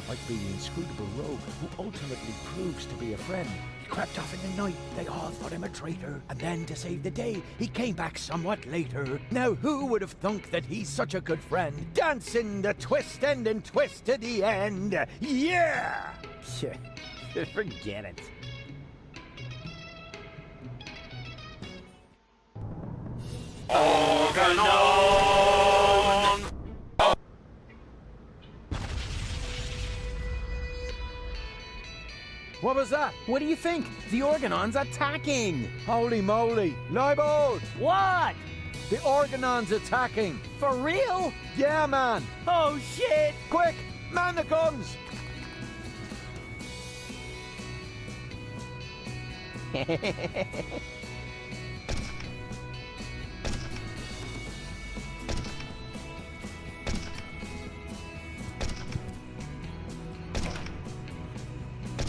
Like the inscrutable rogue who ultimately proves to be a friend. He crept off in the night, they all thought him a traitor, and then to save the day, he came back somewhat later. Now who would have thunk that he's such a good friend? Dancing the twist end and twist to the end. Yeah! Forget it. What was that? What do you think? The Organon's attacking! Holy moly! Leibold! What? The Organon's attacking! For real? Yeah, man! Oh shit! Quick! Man the guns!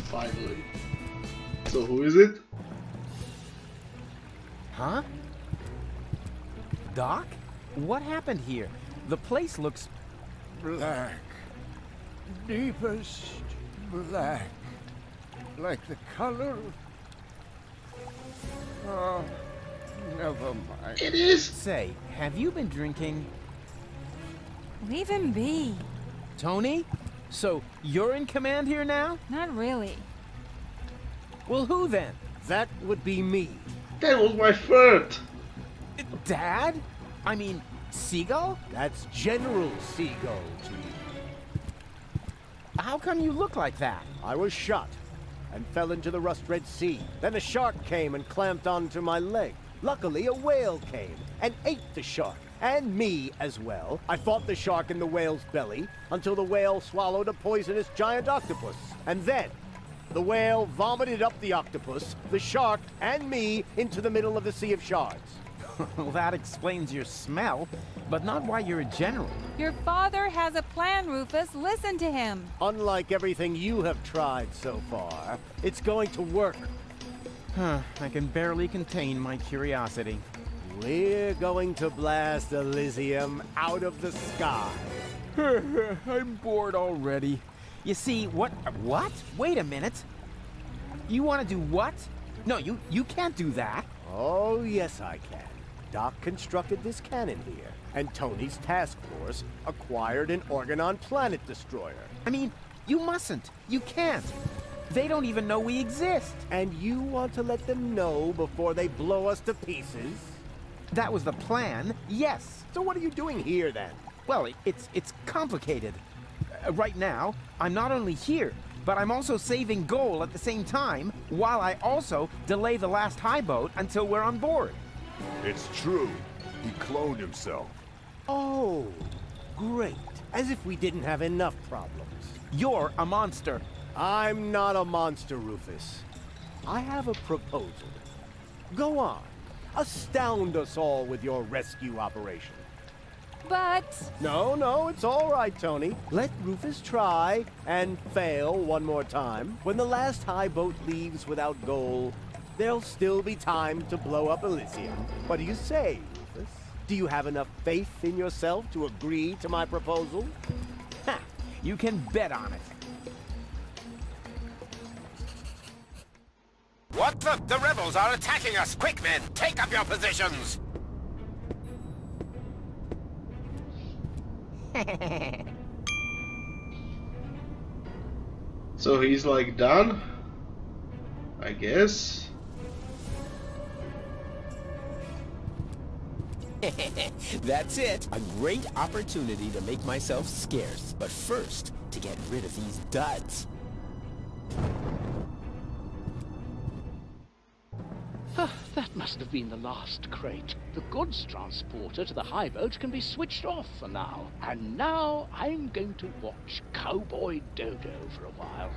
Finally. So who is it? Huh? Doc? What happened here? The place looks... Black. Deepest black. Like the color. Oh, never mind. It is. Say, have you been drinking? Leave him be. Tony? So, you're in command here now? Not really. Well, who then? That would be me. That was my third. Dad? I mean, Seagull? That's General Seagull to you. How come you look like that? I was shot and fell into the rust-red sea. Then a shark came and clamped onto my leg. Luckily, a whale came and ate the shark, and me as well. I fought the shark in the whale's belly until the whale swallowed a poisonous giant octopus. And then, the whale vomited up the octopus, the shark, and me into the middle of the Sea of Shards. Well, that explains your smell, but not why you're a general. Your father has a plan, Rufus. Listen to him. Unlike everything you have tried so far, it's going to work. I can barely contain my curiosity. We're going to blast Elysium out of the sky. I'm bored already. You see, what? Wait a minute. You want to do what? No, you can't do that. Oh, yes, I can. Doc constructed this cannon here, and Tony's task force acquired an Organon planet destroyer. I mean, you mustn't. You can't. They don't even know we exist. And you want to let them know before they blow us to pieces? That was the plan, yes. So what are you doing here, then? Well, it's complicated. Right now, I'm not only here, but I'm also saving Goal at the same time, while I also delay the last high boat until we're on board. It's true. He cloned himself. Oh, great. As if we didn't have enough problems. You're a monster. I'm not a monster, Rufus. I have a proposal. Go on. Astound us all with your rescue operation. But... No, it's all right, Tony. Let Rufus try and fail one more time. When the last high boat leaves without Goal, there'll still be time to blow up Elysium. What do you say, Rufus? Do you have enough faith in yourself to agree to my proposal? Ha! You can bet on it. What the? The rebels are attacking us! Quick, men! Take up your positions! So he's like done? I guess. That's it. A great opportunity to make myself scarce. But first, to get rid of these duds. That must have been the last crate. The goods transporter to the high boat can be switched off for now. And now I'm going to watch Cowboy Dodo for a while.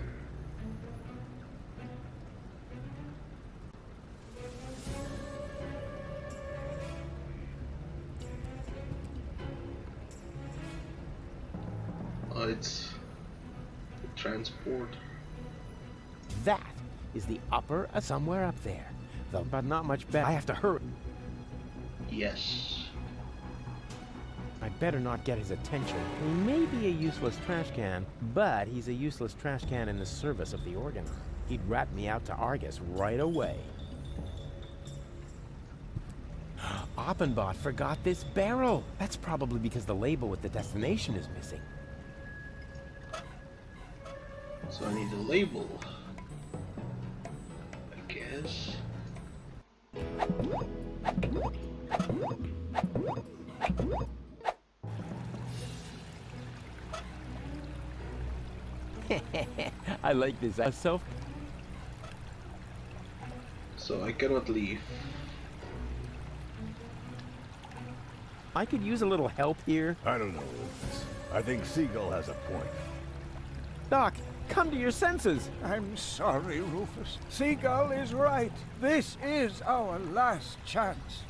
it's transport. That is the upper, somewhere up there. Though, but not much better. I have to hurry. Yes. I'd better not get his attention. He may be a useless trash can, but he's a useless trash can in the service of the organ. He'd rat me out to Argus right away. Oppenbot forgot this barrel. That's probably because the label with the destination is missing. So I need a label, I guess. I like this. So I cannot leave. I could use a little help here. I don't know, Rufus. I think Seagull has a point. Doc, come to your senses. I'm sorry, Rufus. Seagull is right. This is our last chance.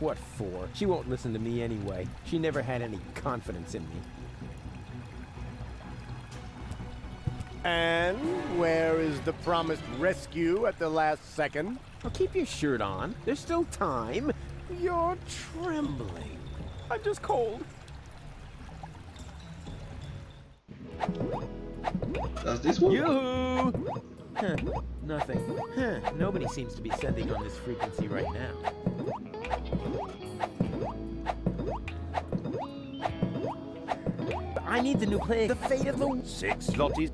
What for? She won't listen to me anyway. She never had any confidence in me. And where is the promised rescue at the last second? Well, keep your shirt on. There's still time. You're trembling. I'm just cold. Does this one? Yoo-hoo! Huh, nothing. Huh, nobody seems to be sending on this frequency right now. I need the new play. The fate of the 6 zlotys.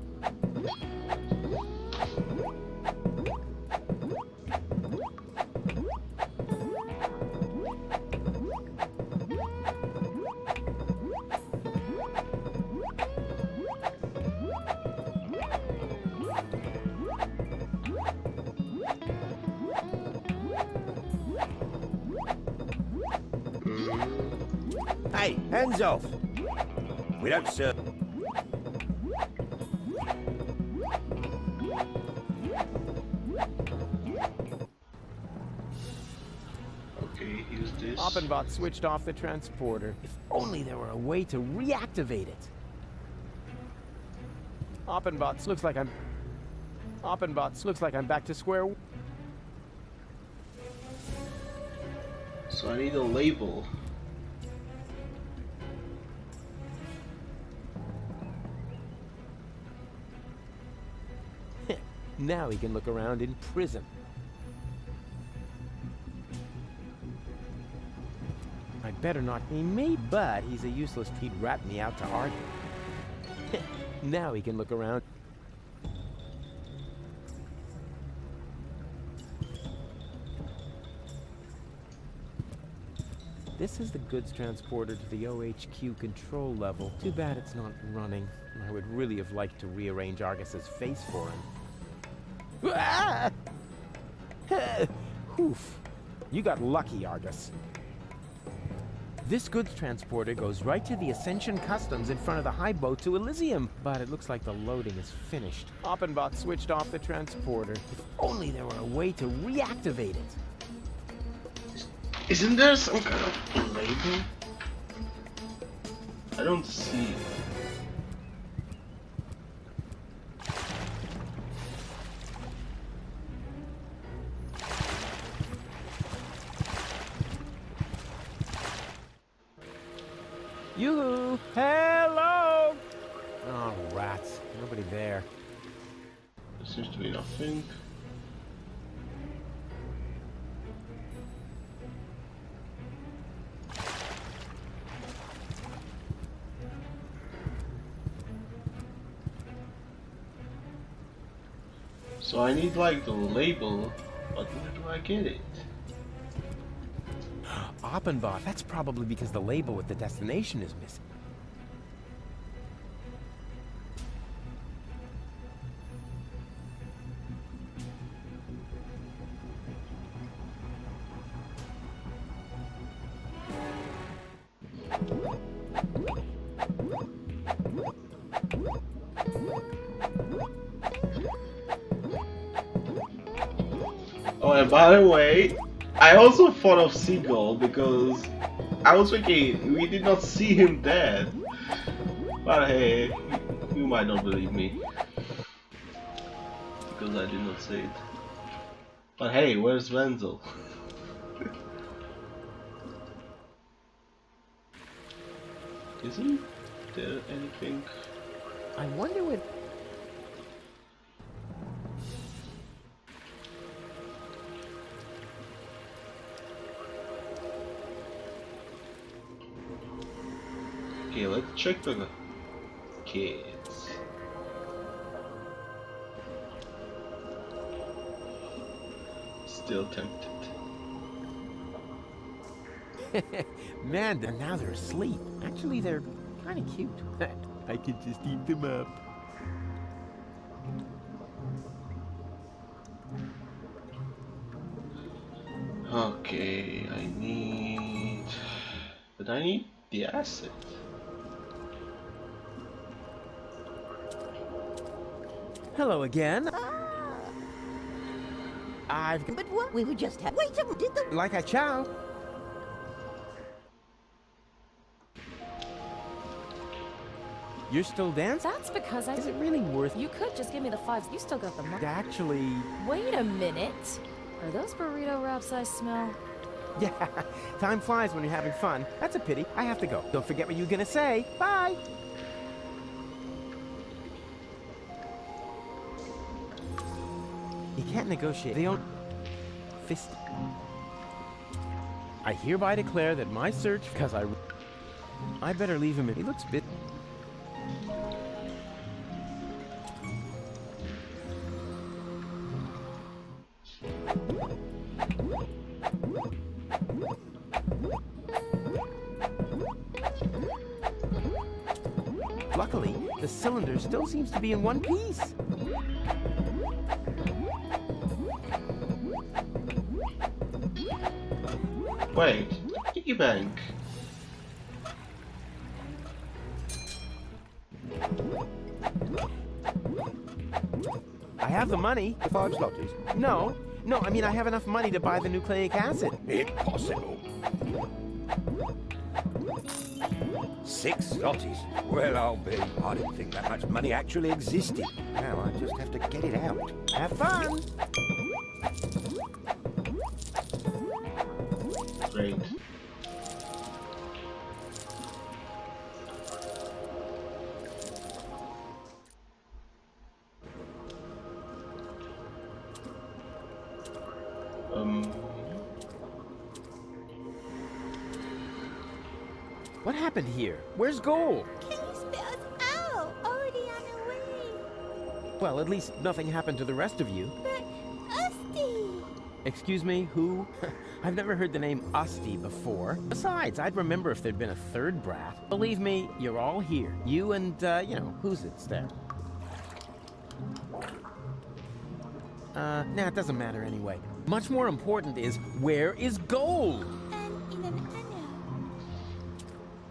Hey, hands off! We don't serve. Okay, use this. Oppenbot switched off the transporter. If only there were a way to reactivate it. Oppenbot looks like I'm back to square one. So I need a label. Now he can look around in prison. I'd better not. He may, but he's a useless. He'd rat me out to argue. Now he can look around. This is the goods transporter to the OHQ control level. Too bad it's not running. I would really have liked to rearrange Argus's face for him. Ah! Oof. You got lucky, Argus. This goods transporter goes right to the Ascension Customs in front of the high boat to Elysium, but it looks like the loading is finished. Oppenbot switched off the transporter. If only there were a way to reactivate it. Isn't there some kind of label? I don't see it. Yoo-hoo! Hello! Oh, rats. Nobody there. There seems to be nothing. So I need like the label, but where do I get it? Oppenbot, that's probably because the label with the destination is missing. Oh, and by the way, I also thought of Seagull because I was thinking we did not see him dead. But hey, you might not believe me because I did not say it. But hey, where's Wenzel? Isn't there anything? I wonder what... Okay, let's check the kids. Still tempted. Man, now they're asleep. Actually, they're kind of cute. I could just eat them up. Okay, I need... But I need the acid. Hello again. But what? We were just wait a minute, did the... Like a chow. You're still dancing? That's because I... Is it really worth... You could just give me the 5s. You still got the money. Actually... Wait a minute. Are those burrito wraps I smell? Yeah, time flies when you're having fun. That's a pity. I have to go. Don't forget what you were gonna say. Bye! You can't negotiate. They don't... Fist... I hereby declare that my search... Because I better leave him in. He looks bit... Luckily, the cylinder still seems to be in one piece. Wait, piggy bank. I have the money. The 5 slotties? No, I mean I have enough money to buy the nucleic acid. Impossible. 6 slotties? Well, I'll be. I didn't think that much money actually existed. Now I just have to get it out. Have fun! Great. What happened here? Where's gold? Can you spit us out? Already on our way. Well, at least nothing happened to the rest of you. But Usty! Excuse me, who? I've never heard the name Usty before. Besides, I'd remember if there'd been a third brat. Believe me, you're all here. You and, who's it's there? Nah, it doesn't matter anyway. Much more important is, where is gold?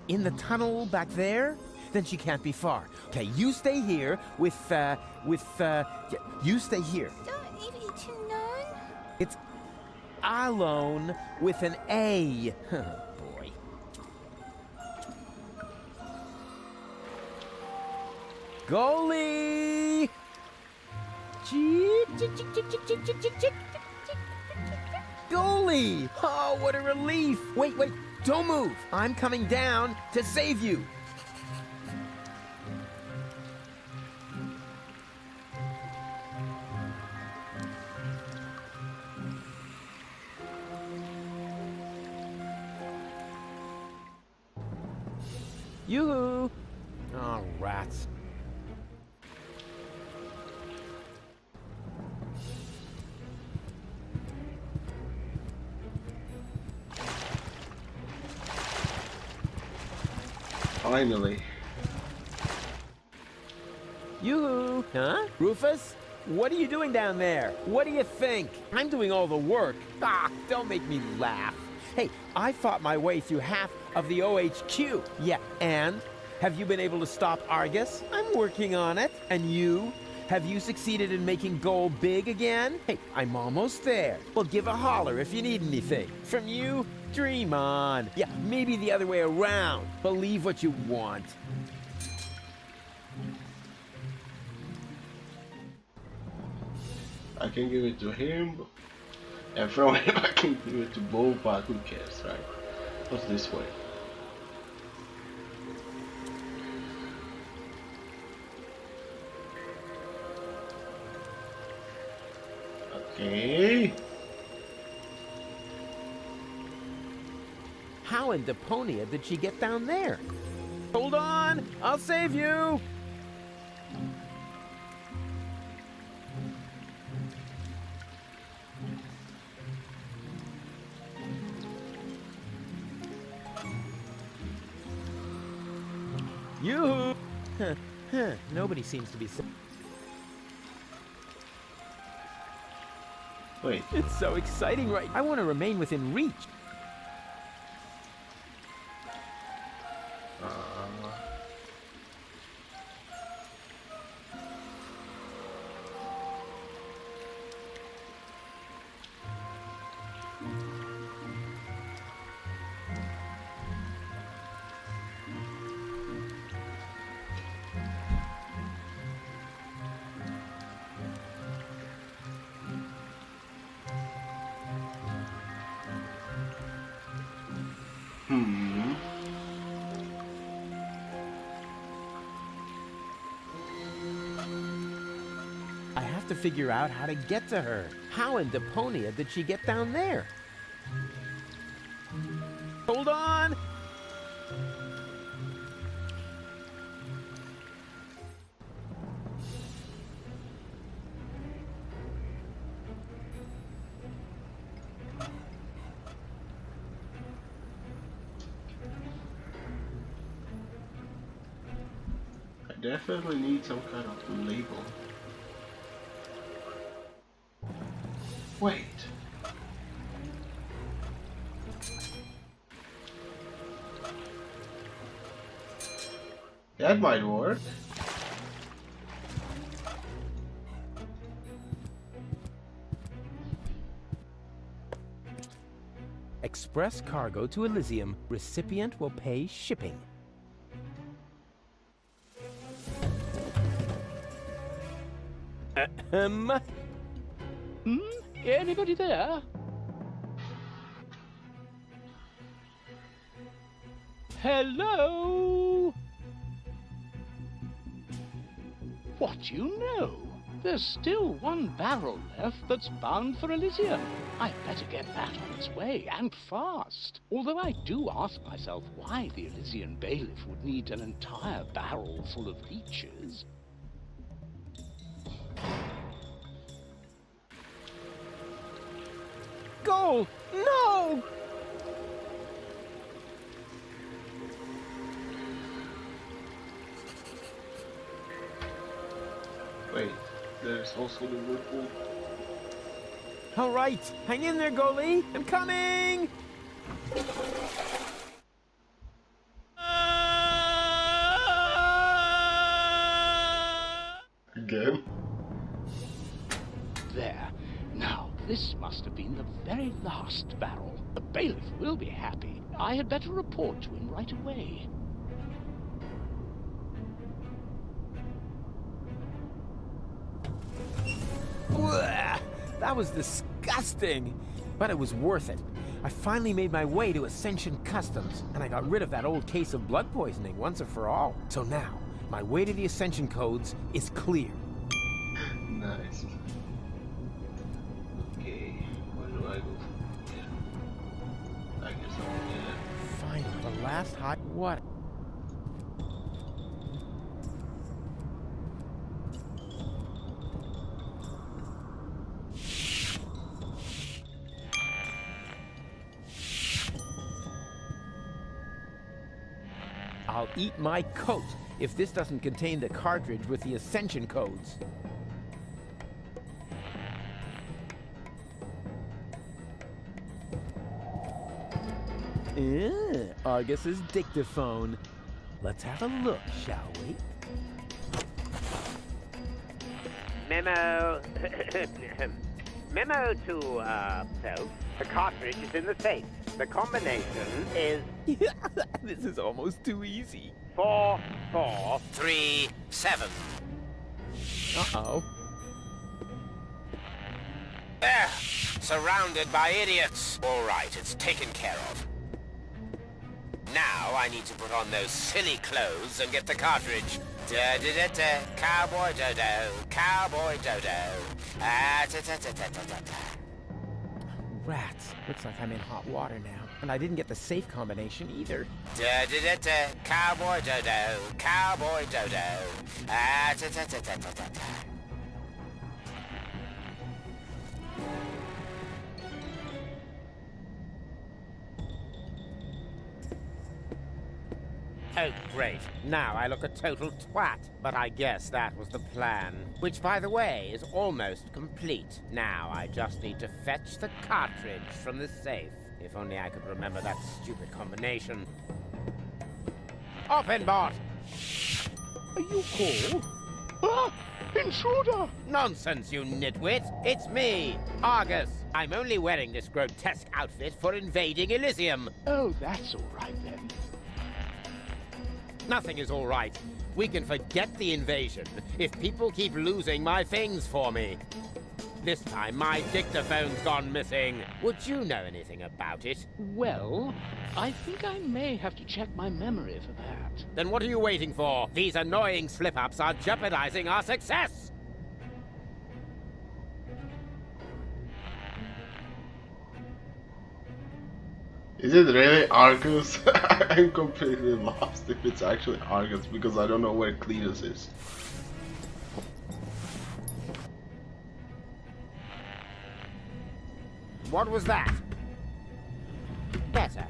In the tunnel back there? Then she can't be far. Okay, you stay here with, you stay here. Don't leave it to none. It's alone with an A. Boy. Goalie! Goalie! Oh, what a relief! Wait, don't move! I'm coming down to save you! Yoo-hoo! Oh, rats. Finally. Yoo-hoo! Huh? Rufus? What are you doing down there? What do you think? I'm doing all the work. Ah, don't make me laugh. Hey, I fought my way through half of the OHQ. Yeah, and? Have you been able to stop Argus? I'm working on it. And you? Have you succeeded in making gold big again? Hey, I'm almost there. Well, give a holler if you need anything. From you, dream on. Yeah, maybe the other way around. Believe what you want. I can give it to him, and from him I can give it to Bo, but who cares, right? What's this way? Okay. How in Deponia did she get down there? Hold on, I'll save you! Yoo-hoo! Nobody seems to be so... Wait. It's so exciting, right? I want to remain within reach. I have to figure out how to get to her. How in Deponia did she get down there? Hold on! I definitely need some kind of label. Wait. That might work. Express cargo to Elysium. Recipient will pay shipping. Anybody there? Hello? What do you know? There's still one barrel left that's bound for Elysium. I'd better get that on its way, and fast. Although I do ask myself why the Elysian bailiff would need an entire barrel full of leeches. Goal! No! Wait, there's also the whirlpool. All right, hang in there, goalie. I'm coming! Again? There. Now, this must have been the very last barrel. The bailiff will be happy. I had better report to him right away. That was disgusting, but it was worth it. I finally made my way to Ascension Customs, and I got rid of that old case of blood poisoning once and for all. So now, my way to the Ascension codes is clear. Nice. Okay, where do I go from here? I guess over here. Finally, the last hot... What? I'll eat my coat if this doesn't contain the cartridge with the Ascension codes. Argus's dictaphone. Let's have a look, shall we? Memo. Memo to, self. The cartridge is in the safe. The combination is... This is almost too easy. 4, 4, 3, 7. Uh-oh. There! Surrounded by idiots. All right, it's taken care of. Now I need to put on those silly clothes and get the cartridge. Da-da-da-da, cowboy dodo, cowboy dodo. Ah-ta-ta-ta-ta-ta-ta. Rats. Looks like I'm in hot water now. And I didn't get the safe combination either. Da-da-da-da, cowboy dodo, cowboy dodo. Ah-ta-ta-ta-ta-ta-ta. Oh, great. Now I look a total twat. But I guess that was the plan. Which, by the way, is almost complete. Now I just need to fetch the cartridge from the safe. If only I could remember that stupid combination. Open, bot! Are you cool? Ah! Intruder! Nonsense, you nitwit! It's me, Argus. I'm only wearing this grotesque outfit for invading Elysium. Oh, that's all right then. Nothing is all right. We can forget the invasion if people keep losing my things for me. This time, my dictaphone's gone missing. Would you know anything about it? Well, I think I may have to check my memory for that. Then what are you waiting for? These annoying slip-ups are jeopardizing our success! Is it really Argus? I'm completely lost if it's actually Argus because I don't know where Cletus is. What was that? Better.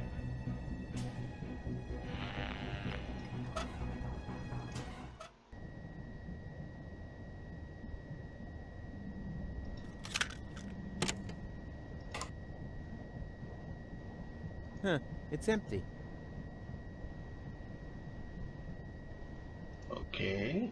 Huh, it's empty. Okay.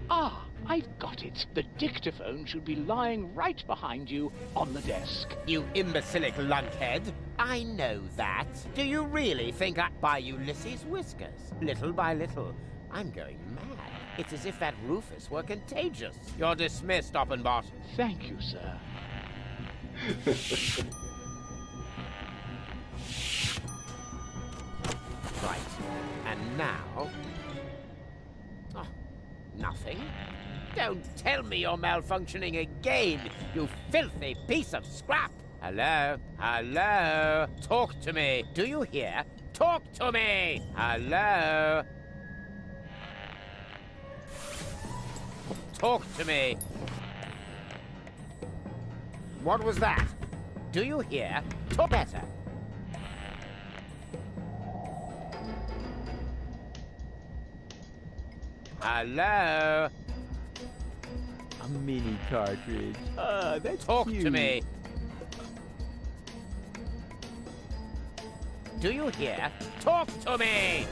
Ah, I've got it. The dictaphone should be lying right behind you on the desk. You imbecilic lunkhead. I know that. Do you really think by Ulysses' whiskers? Little by little, I'm going mad. It's as if that Rufus were contagious. You're dismissed, Oppenbot. Thank you, sir. Right. And now... Oh, nothing. Don't tell me you're malfunctioning again, you filthy piece of scrap! Hello? Hello? Talk to me. Do you hear? Talk to me! Hello? Talk to me. What was that? Do you hear? Talk better. Hello? A mini cartridge. That's Talk cute. To me. Do you hear? Talk to me!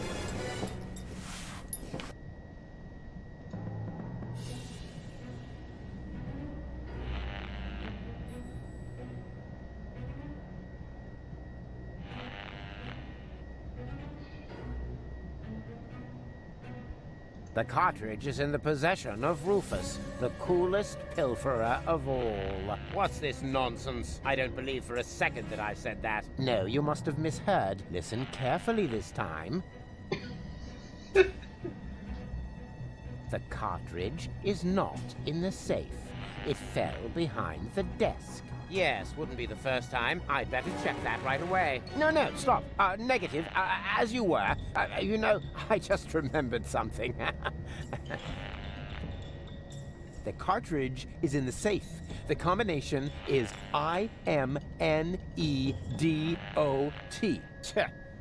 The cartridge is in the possession of Rufus, the coolest pilferer of all. What's this nonsense? I don't believe for a second that I said that. No, you must have misheard. Listen carefully this time. The cartridge is not in the safe. It fell behind the desk. Yes, wouldn't be the first time. I'd better check that right away. No, stop. Negative. As you were. You know, I just remembered something. The cartridge is in the safe. The combination is IMNEDOT.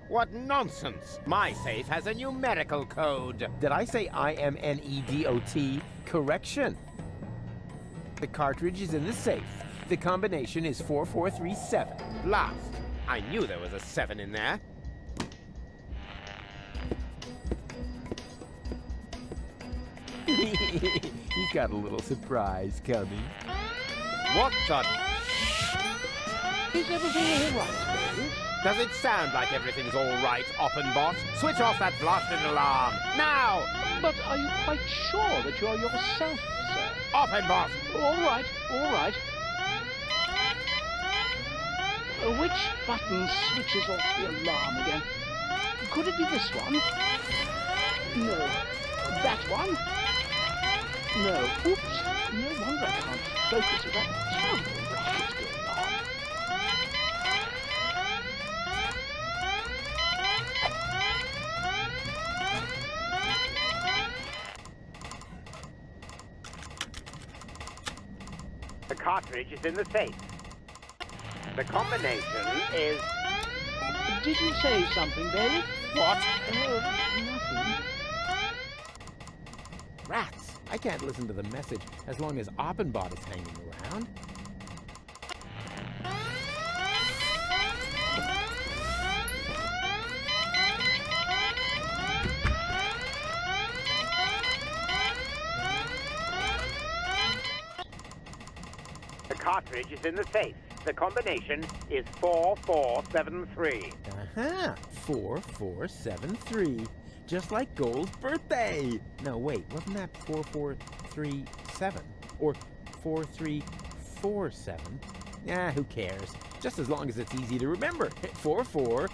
What nonsense! My safe has a numerical code. Did I say IMNEDOT? Correction. The cartridge is in the safe. The combination is 4437. Blast! I knew there was a 7 in there. He's got a little surprise coming. What the... Is everything all right, Dave? Does it sound like everything's all right, Oppenbot? Switch off that blasted alarm, now! But are you quite sure that you're yourself, sir? Oppenbot! All right, all right. Which button switches off the alarm again? Could it be this one? No. That one? No. Oops. No wonder I can't focus with that terrible racket going on. The cartridge is in the safe. The combination is... Did you say something, Bailiff? What? Nothing. Rats! I can't listen to the message as long as Oppenbot is hanging around. The cartridge is in the safe. The combination is 4473. Uh-huh. 4473. Just like Gold's birthday. No, wait, wasn't that 4437? Or 4347? Yeah, who cares? Just as long as it's easy to remember. 44...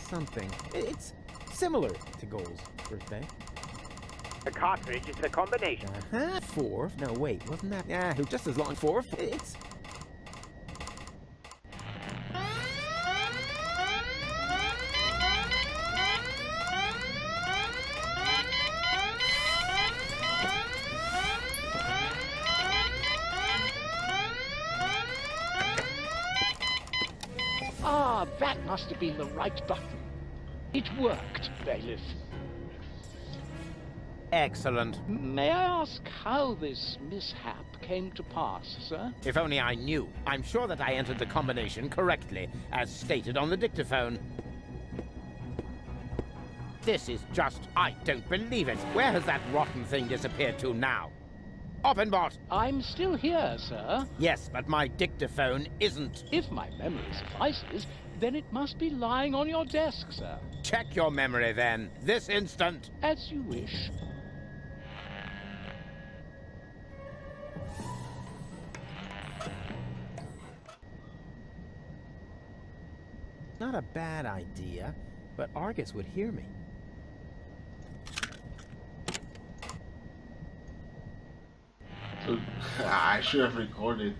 something. It's similar to Gold's birthday. The cartridge is the combination. Uh-huh. 4... No, wait, wasn't that... Yeah, just as long... 4... It's... Ah, that must have been the right button. It worked, Bailiff. Excellent. May I ask how this mishap came to pass, sir? If only I knew. I'm sure that I entered the combination correctly, as stated on the dictaphone. This is just... I don't believe it. Where has that rotten thing disappeared to now? Oppenbot! I'm still here, sir. Yes, but my dictaphone isn't. If my memory suffices, then it must be lying on your desk, sir. Check your memory, then. This instant. As you wish. Not a bad idea, but Argus would hear me. So, I should have recorded.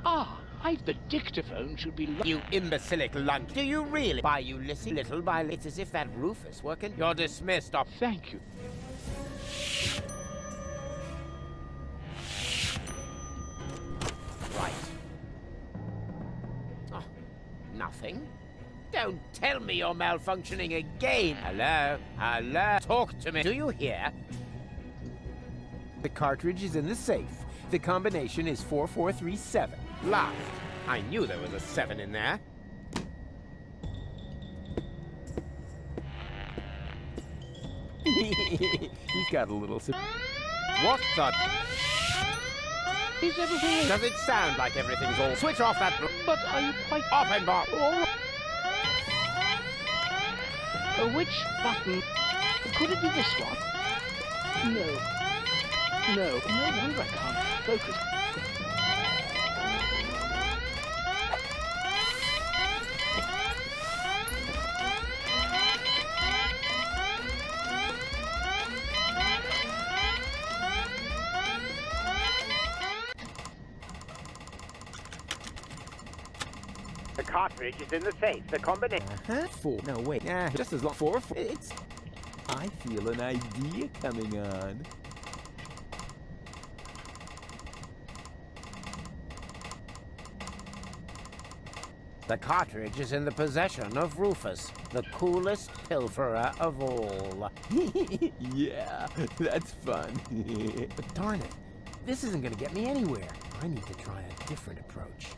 Ah, the dictaphone should be... You imbecilic lunt. Do you really? By you listen little by little. It's as if that roof is working. You're dismissed. Thank you. Right. Oh, nothing? Don't tell me you're malfunctioning again. Hello? Hello? Talk to me. Do you hear? The cartridge is in the safe. The combination is 4437. Last. I knew there was a 7 in there. He's got a little... What the... Is everything... Does it sound like everything's all... Switch off that... But are you quite... Oppenbot! Which button? Could it be this one? No. No. No wonder I can't focus. The cartridge is in the safe. The combination... Uh-huh. 4. No, wait. Just as long... 4. It's... I feel an idea coming on. The cartridge is in the possession of Rufus, the coolest pilferer of all. Yeah, that's fun. But darn it, this isn't going to get me anywhere. I need to try a different approach.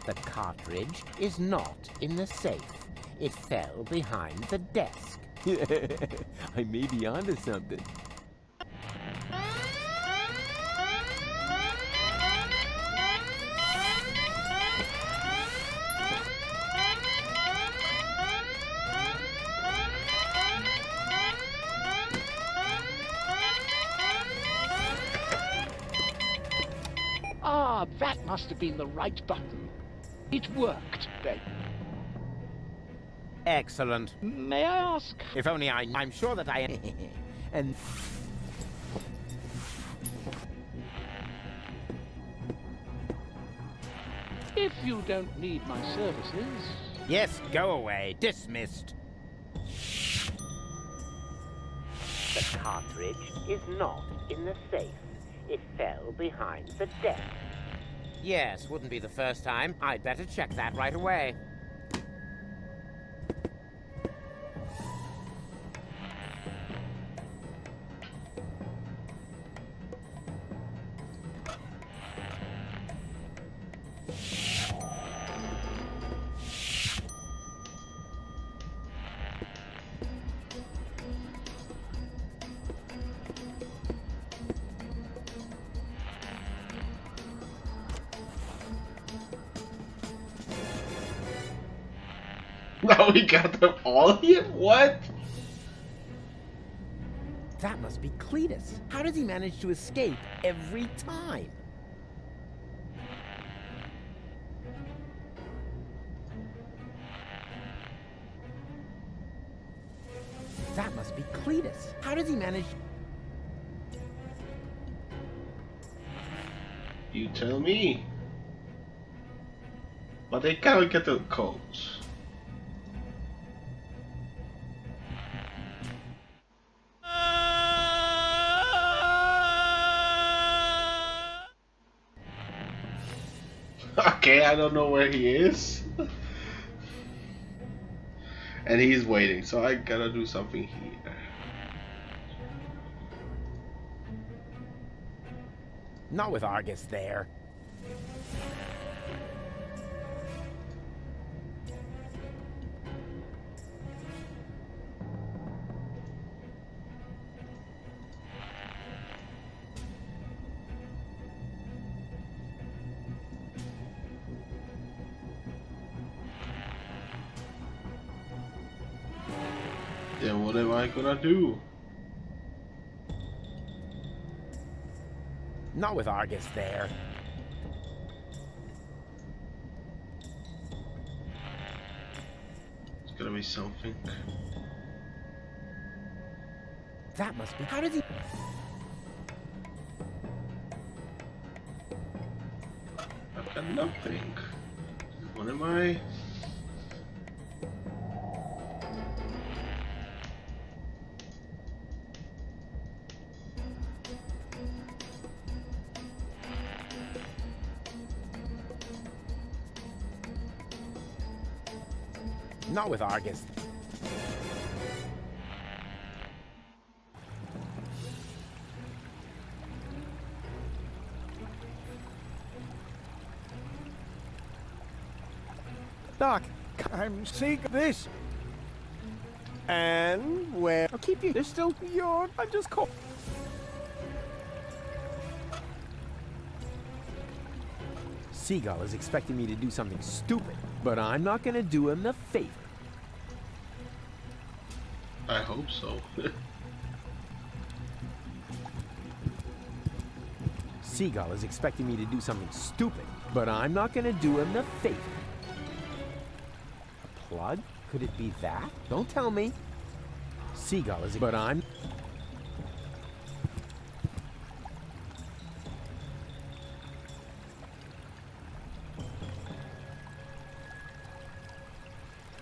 The cartridge is not in the safe. It fell behind the desk. I may be onto something. Ah, that must have been the right button. It worked, then. Excellent. May I ask? If only I'm sure that I... and... If you don't need my services... Yes, go away. Dismissed. The cartridge is not in the safe. It fell behind the desk. Yes, wouldn't be the first time. I'd better check that right away. Now we got them all here? What? That must be Cletus. How does he manage to escape every time? That must be Cletus. How does he manage... You tell me. But they can't get the codes. Okay, I don't know where he is. And he's waiting, so I gotta do something here. Not with Argus there. Then what am I gonna do? Not with Argus there. It's gonna be something. That must be... How does he... I've got nothing. What am I? Not with Argus. Doc, I'm sick of this. And where? I'll keep you. There's still... You're... I just called. Seagull is expecting me to do something stupid, but I'm not gonna do him the favor. I hope so. Seagull is expecting me to do something stupid, but I'm not gonna do him the favor. A plug? Could it be that? Don't tell me. Seagull is... But I'm...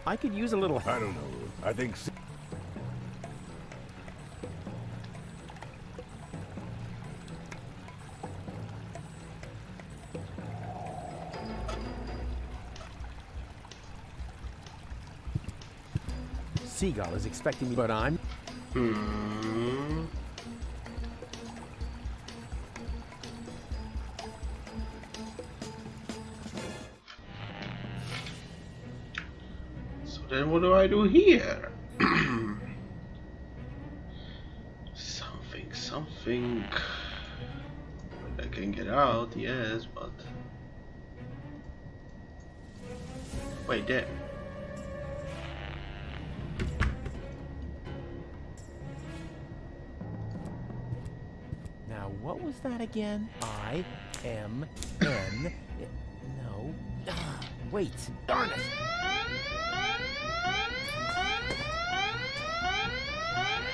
I could use a little... I don't know. I think... Seagull is expecting me, but I'm... So then what do I do here? Something. Like I can get out, yes, but... Wait, there. Now, what was that again? M N. No. Wait. Darn it.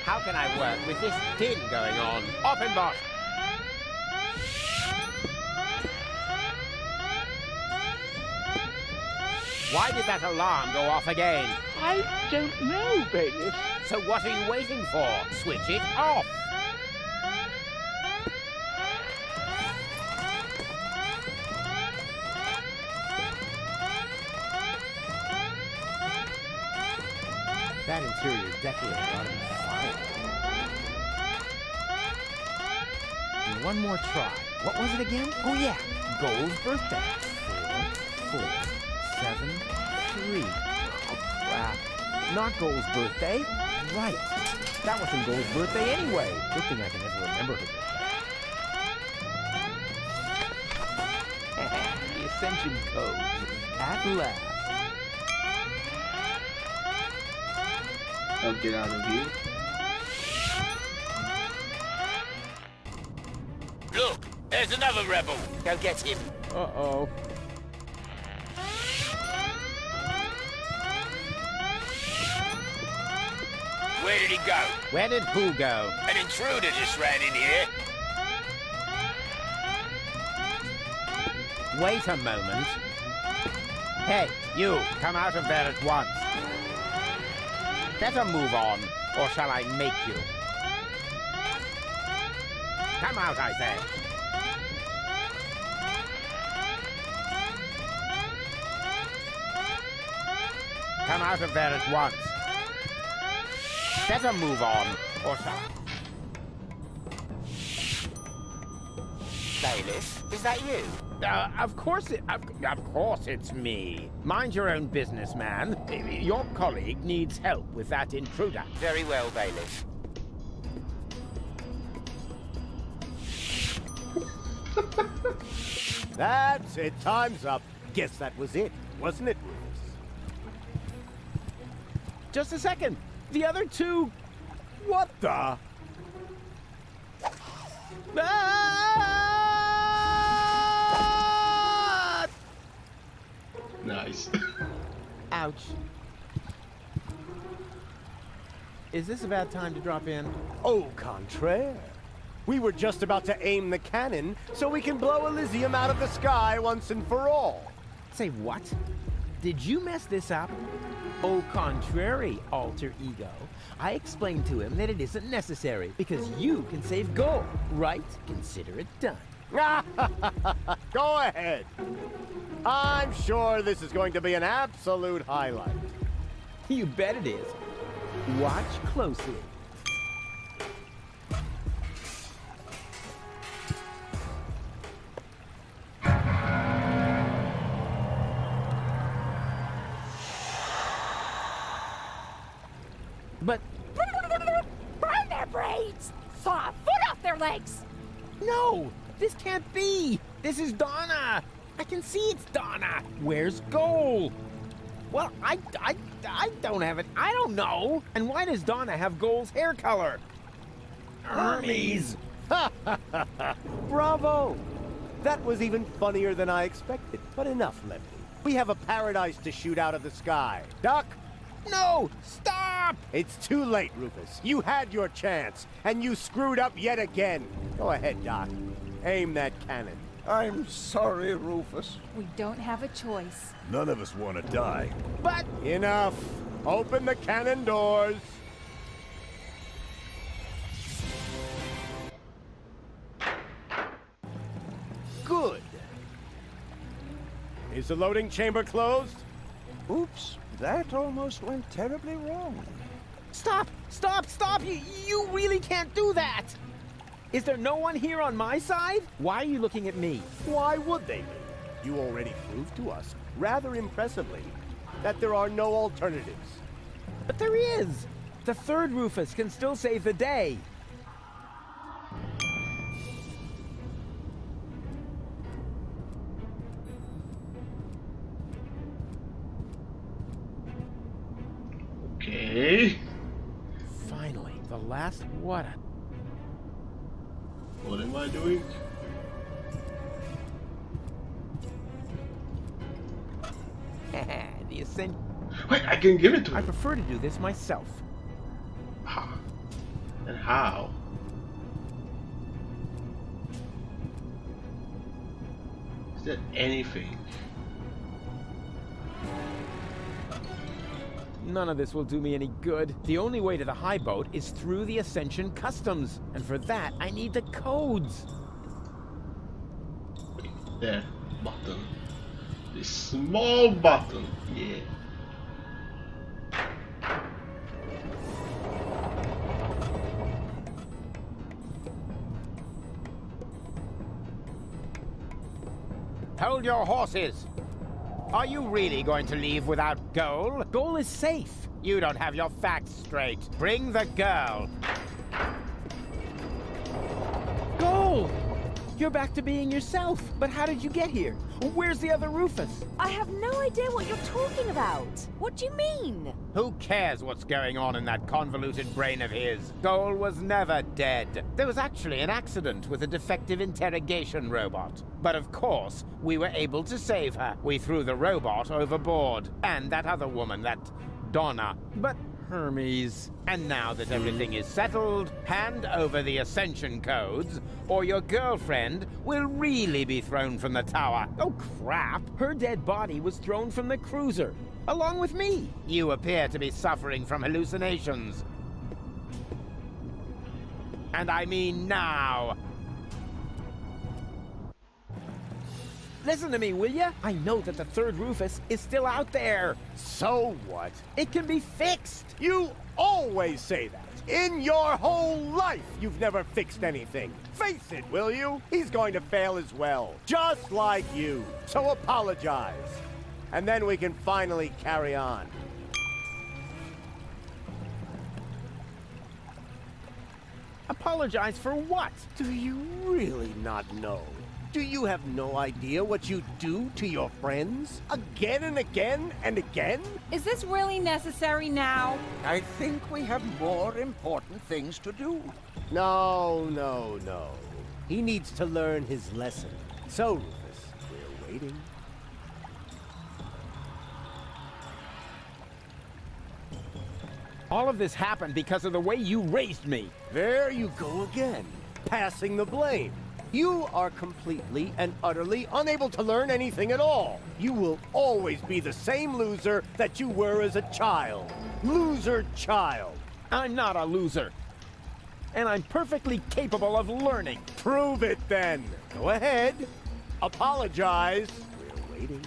How can I work with this din going on? Open boss! Why did that alarm go off again? I don't know, bailiff. So what are you waiting for? Switch it off! That interior decorator ought to be fine. And one more try. What was it again? Oh yeah, Gold's birthday. 4, 4, 7, 3. Oh crap. Not Gold's birthday. Right. That wasn't Gold's birthday anyway. Good thing I can never remember her birthday. The Ascension Code. At last. I'll get out of here. Look, there's another rebel. Go get him. Uh-oh. Where did he go? Where did who go? An intruder just ran in here. Wait a moment. Hey, you, come out of there at once. Better move on, or shall I make you? Come out, I say. Come out of there at once. Better move on, or shall I? Bailiff, is that you? Of course it's me. Mind your own business, man. Your colleague needs help with that intruder. Very well, bailiff. That's it. Time's up. Guess that was it, wasn't it, Rufus? Just a second. The other two... What the? Nice. Ouch. Is this a bad time to drop in? Au contraire. We were just about to aim the cannon so we can blow Elysium out of the sky once and for all. Say what? Did you mess this up? Au contrary, alter ego. I explained to him that it isn't necessary because you can save gold, right? Consider it done. Go ahead. I'm sure this is going to be an absolute highlight. You bet it is. Watch closely. But... Burn their brains! Saw a foot off their legs! No! This can't be! This is Donna! I can see it's Donna! Where's Gold? Well, I don't have it. I don't know. And why does Donna have Gold's hair color? Hermes! Bravo! That was even funnier than I expected. But enough, Lefty. We have a paradise to shoot out of the sky. Duck! No! Stop! It's too late, Rufus. You had your chance, and you screwed up yet again. Go ahead, Doc. Aim that cannon. I'm sorry, Rufus. We don't have a choice. None of us want to die. But... Enough. Open the cannon doors. Good. Is the loading chamber closed? Oops, that almost went terribly wrong. Stop! Stop! Stop! You really can't do that! Is there no one here on my side? Why are you looking at me? Why would they be? You already proved to us, rather impressively, that there are no alternatives. But there is! The third Rufus can still save the day. Okay. Finally, the last what? What am I doing? and... Wait, I can give it to him. I prefer to do this myself. And how? Is there anything? None of this will do me any good. The only way to the high boat is through the Ascension Customs. And for that, I need the codes. There, button. This small button. Yeah. Hold your horses. Are you really going to leave without Goal? Goal is safe. You don't have your facts straight. Bring the girl. Goal! You're back to being yourself. But how did you get here? Where's the other Rufus? I have no idea what you're talking about. What do you mean? Who cares what's going on in that convoluted brain of his? Goal was never dead. There was actually an accident with a defective interrogation robot. But of course, we were able to save her. We threw the robot overboard. And that other woman, that Donna. But Hermes. And now that everything is settled, hand over the Ascension codes, or your girlfriend will really be thrown from the tower. Oh, crap. Her dead body was thrown from the cruiser, along with me. You appear to be suffering from hallucinations. And I mean now. Listen to me, will ya? I know that the third Rufus is still out there. So what? It can be fixed. You always say that. In your whole life, you've never fixed anything. Face it, will you? He's going to fail as well, just like you. So apologize. And then we can finally carry on. Apologize for what? Do you really not know? Do you have no idea what you do to your friends? Again and again and again? Is this really necessary now? I think we have more important things to do. No. He needs to learn his lesson. So, Rufus, we're waiting. All of this happened because of the way you raised me. There you go again, passing the blame. You are completely and utterly unable to learn anything at all. You will always be the same loser that you were as a child. Loser child. I'm not a loser. And I'm perfectly capable of learning. Prove it then. Go ahead. Apologize. We're waiting.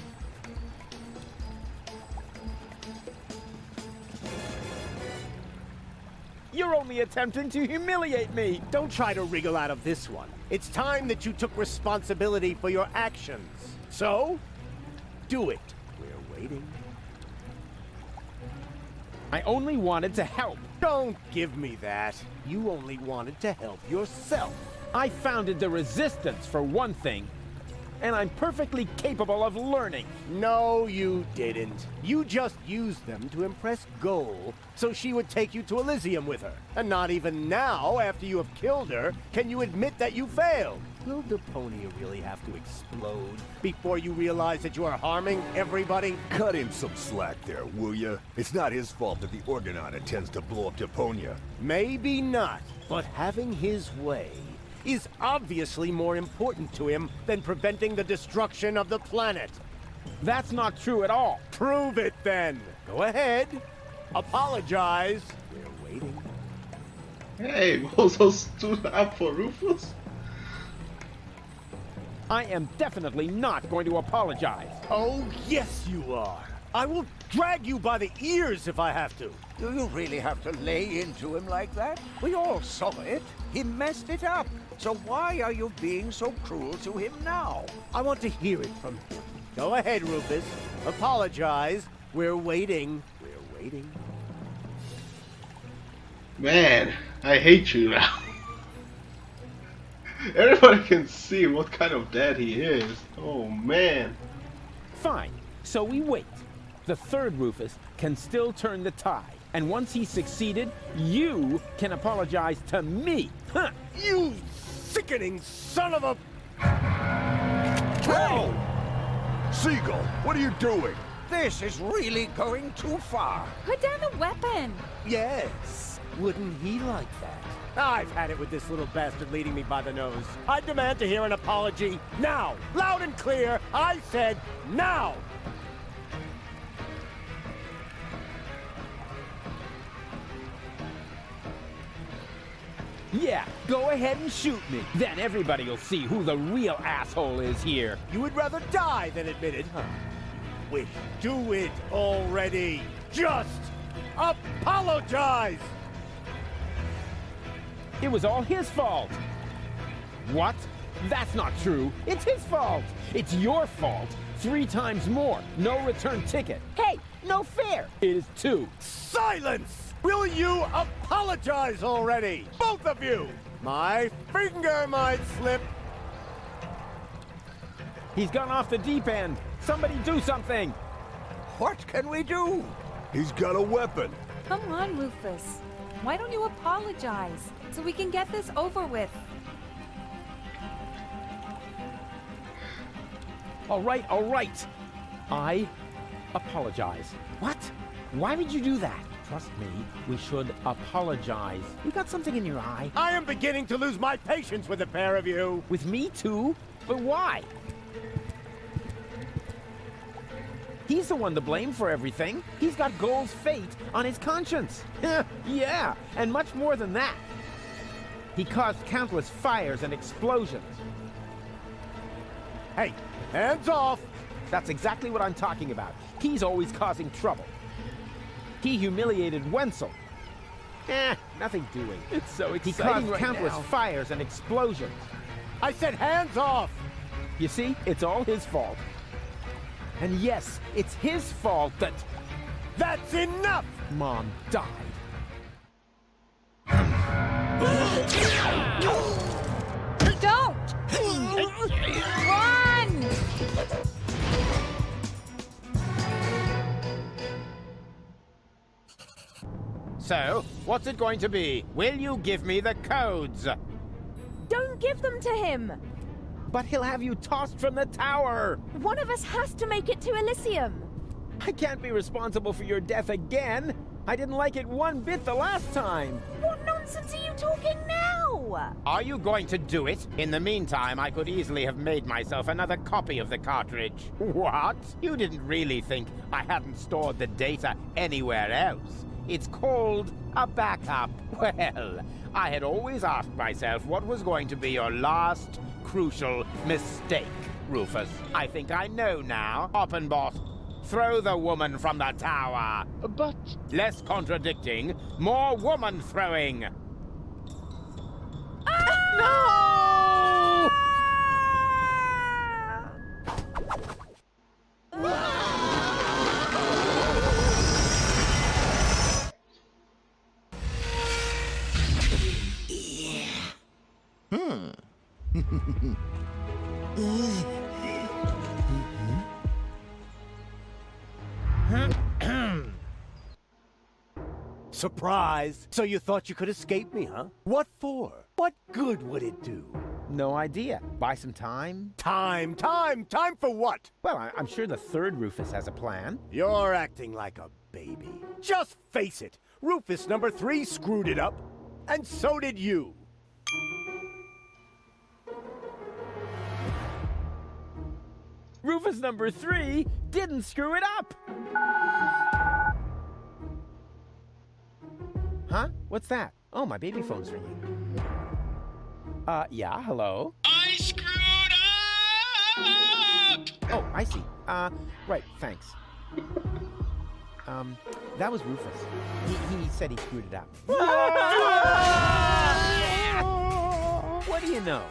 You're only attempting to humiliate me. Don't try to wriggle out of this one. It's time that you took responsibility for your actions. So, do it. We're waiting. I only wanted to help. Don't give me that. You only wanted to help yourself. I founded the Resistance, for one thing. And I'm perfectly capable of learning. No, you didn't. You just used them to impress Goal so she would take you to Elysium with her. And not even now, after you have killed her, can you admit that you failed. Will Deponia really have to explode before you realize that you are harming everybody? Cut him some slack there, will ya? It's not his fault that the Orgonaut intends to blow up Deponia. Maybe not, but having his way is obviously more important to him than preventing the destruction of the planet. That's not true at all. Prove it then. Go ahead. Apologize. We're waiting. Hey, also stood up for Rufus? I am definitely not going to apologize. Oh, yes you are. I will drag you by the ears if I have to. Do you really have to lay into him like that? We all saw it. He messed it up. So why are you being so cruel to him now? I want to hear it from him. Go ahead, Rufus. Apologize. We're waiting. We're waiting. Man, I hate you now. Everybody can see what kind of dad he is. Oh man. Fine. So we wait. The third Rufus can still turn the tide. And once he's succeeded, you can apologize to me. Huh. You sickening son of a... Whoa! Seagull, what are you doing? This is really going too far. Put down the weapon. Yes. Wouldn't he like that? I've had it with this little bastard leading me by the nose. I demand to hear an apology now. Loud and clear. I said now. Yeah, go ahead and shoot me. Then everybody will see who the real asshole is here. You would rather die than admit it, huh? Wait, do it already. Just apologize. It was all his fault. What? That's not true. It's his fault. It's your fault. 3 times more. No return ticket. Hey, no fair. It is 2. Silence! Will you apologize already? Both of you! My finger might slip. He's gone off the deep end. Somebody do something. What can we do? He's got a weapon. Come on, Rufus. Why don't you apologize so we can get this over with? All right, all right. I apologize. What? Why would you do that? Trust me, we should apologize. You got something in your eye? I am beginning to lose my patience with the pair of you. With me too? But why? He's the one to blame for everything. He's got Gold's fate on his conscience. Yeah, and much more than that. He caused countless fires and explosions. Hey, hands off! That's exactly what I'm talking about. He's always causing trouble. He humiliated Wenzel. Nothing doing. It's so He exciting caused countless fires and explosions. I said hands off! You see, it's all his fault. And yes, it's his fault that... That's enough! Mom died. Don't! Run! So, what's it going to be? Will you give me the codes? Don't give them to him! But he'll have you tossed from the tower! One of us has to make it to Elysium! I can't be responsible for your death again! I didn't like it one bit the last time! What nonsense are you talking now? Are you going to do it? In the meantime, I could easily have made myself another copy of the cartridge. What? You didn't really think I hadn't stored the data anywhere else? It's called a backup. Well, I had always asked myself what was going to be your last crucial mistake, Rufus. I think I know now. Oppenbot, throw the woman from the tower. But... Less contradicting, more woman throwing. No! Surprise! So you thought you could escape me, huh? What for? What good would it do? No idea. Buy some time? Time for what? Well, I'm sure the third Rufus has a plan. You're acting like a baby. Just face it, Rufus number 3 screwed it up, and so did you. Rufus number 3 didn't screw it up! Huh? What's that? Oh, my baby phone's ringing. Yeah, hello? I screwed up! Oh, I see. Right, thanks. That was Rufus. He said he screwed it up. What do you know?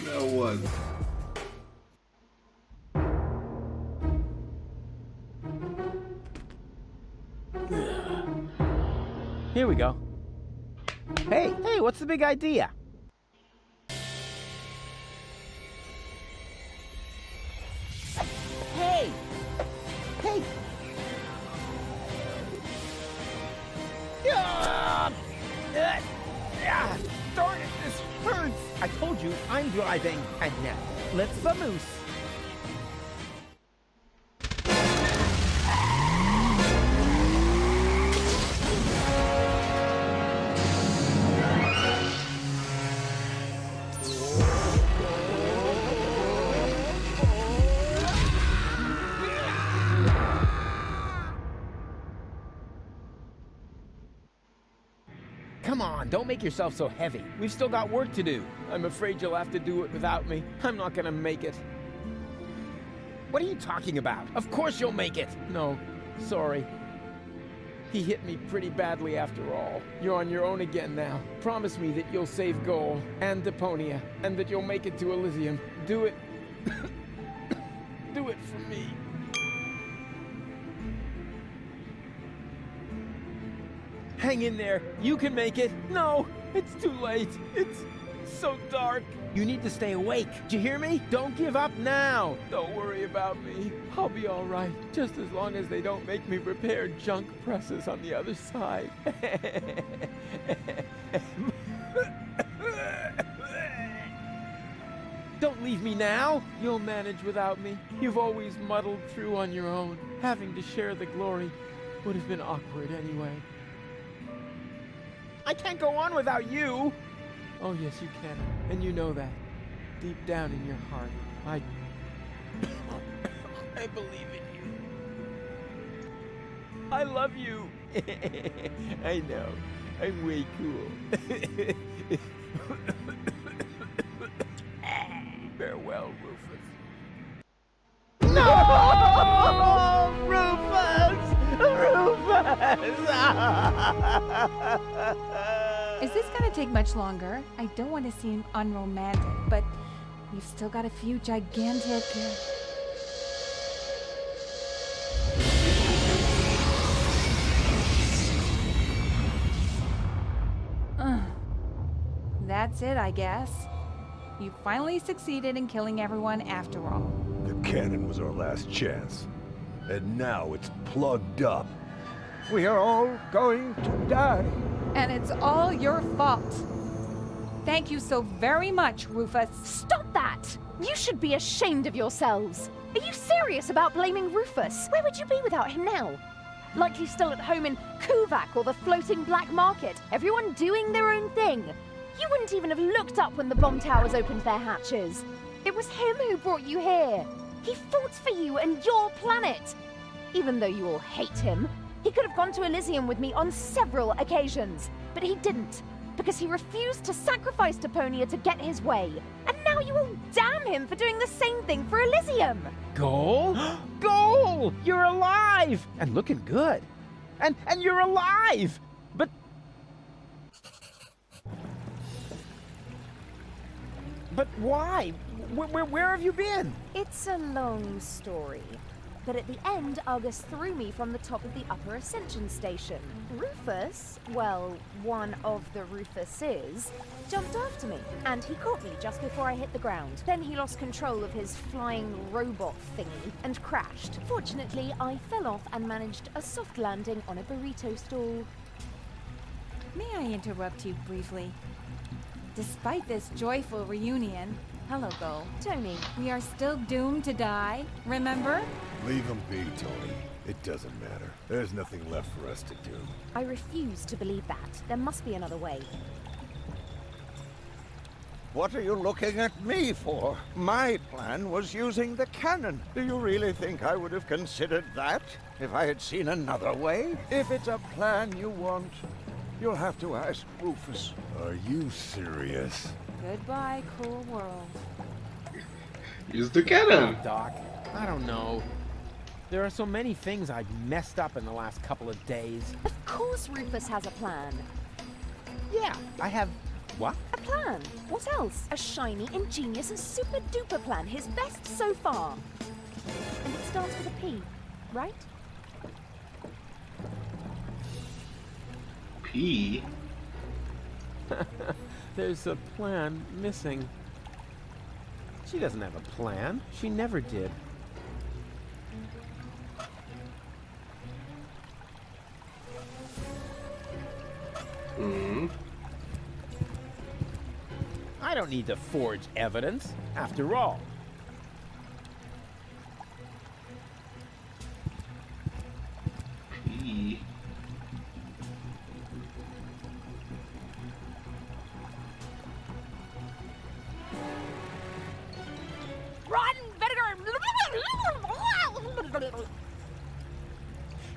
That one. Here we go. Hey, what's the big idea? Hey! Darn it, this hurts! I told you, I'm driving, and now Let's vamoose. Come on, don't make yourself so heavy. We've still got work to do. I'm afraid you'll have to do it without me. I'm not gonna make it. What are you talking about? Of course you'll make it. No, sorry. He hit me pretty badly after all. You're on your own again now. Promise me that you'll save Goal and Deponia, and that you'll make it to Elysium. Do it. Do it for me. Hang in there. You can make it. No, it's too late. It's so dark. You need to stay awake. Do you hear me? Don't give up now. Don't worry about me. I'll be all right, just as long as they don't make me repair junk presses on the other side. Don't leave me now. You'll manage without me. You've always muddled through on your own. Having to share the glory would have been awkward anyway. I can't go on without you! Oh, yes, you can. And you know that. Deep down in your heart. I believe in you. I love you. I know. I'm way cool. Farewell, Rufus. No! Rufus! Rufus! Is this gonna take much longer? I don't want to seem unromantic, but we've still got a few gigantic... That's it, I guess. You finally succeeded in killing everyone after all. The cannon was our last chance. And now it's plugged up. We are all going to die. And it's all your fault. Thank you so very much, Rufus. Stop that! You should be ashamed of yourselves. Are you serious about blaming Rufus? Where would you be without him now? Likely still at home in Kuvak or the floating black market, everyone doing their own thing. You wouldn't even have looked up when the bomb towers opened their hatches. It was him who brought you here. He fought for you and your planet. Even though you all hate him, he could have gone to Elysium with me on several occasions, but he didn't, because he refused to sacrifice Deponia to get his way. And now you all damn him for doing the same thing for Elysium. Goal? Goal! You're alive! And looking good. And you're alive! But why? Where have you been? It's a long story. But at the end, Argus threw me from the top of the upper ascension station. Rufus, well, one of the Rufuses, jumped after me, and he caught me just before I hit the ground. Then he lost control of his flying robot thingy and crashed. Fortunately, I fell off and managed a soft landing on a burrito stall. May I interrupt you briefly? Despite this joyful reunion, hello, Go. Tony. We are still doomed to die, remember? Leave him be, Tony. It doesn't matter. There's nothing left for us to do. I refuse to believe that. There must be another way. What are you looking at me for? My plan was using the cannon. Do you really think I would have considered that if I had seen another way? If it's a plan you want, you'll have to ask Rufus. Are you serious? Goodbye, cruel world. Use the cannon. Oh, Doc, I don't know. There are so many things I've messed up in the last couple of days. Of course Rufus has a plan. Yeah, I have... What? A plan. What else? A shiny, ingenious, and super-duper plan. His best so far. And it starts with a P, right? P? There's a plan missing. She doesn't have a plan. She never did. I don't need to forge evidence. After all,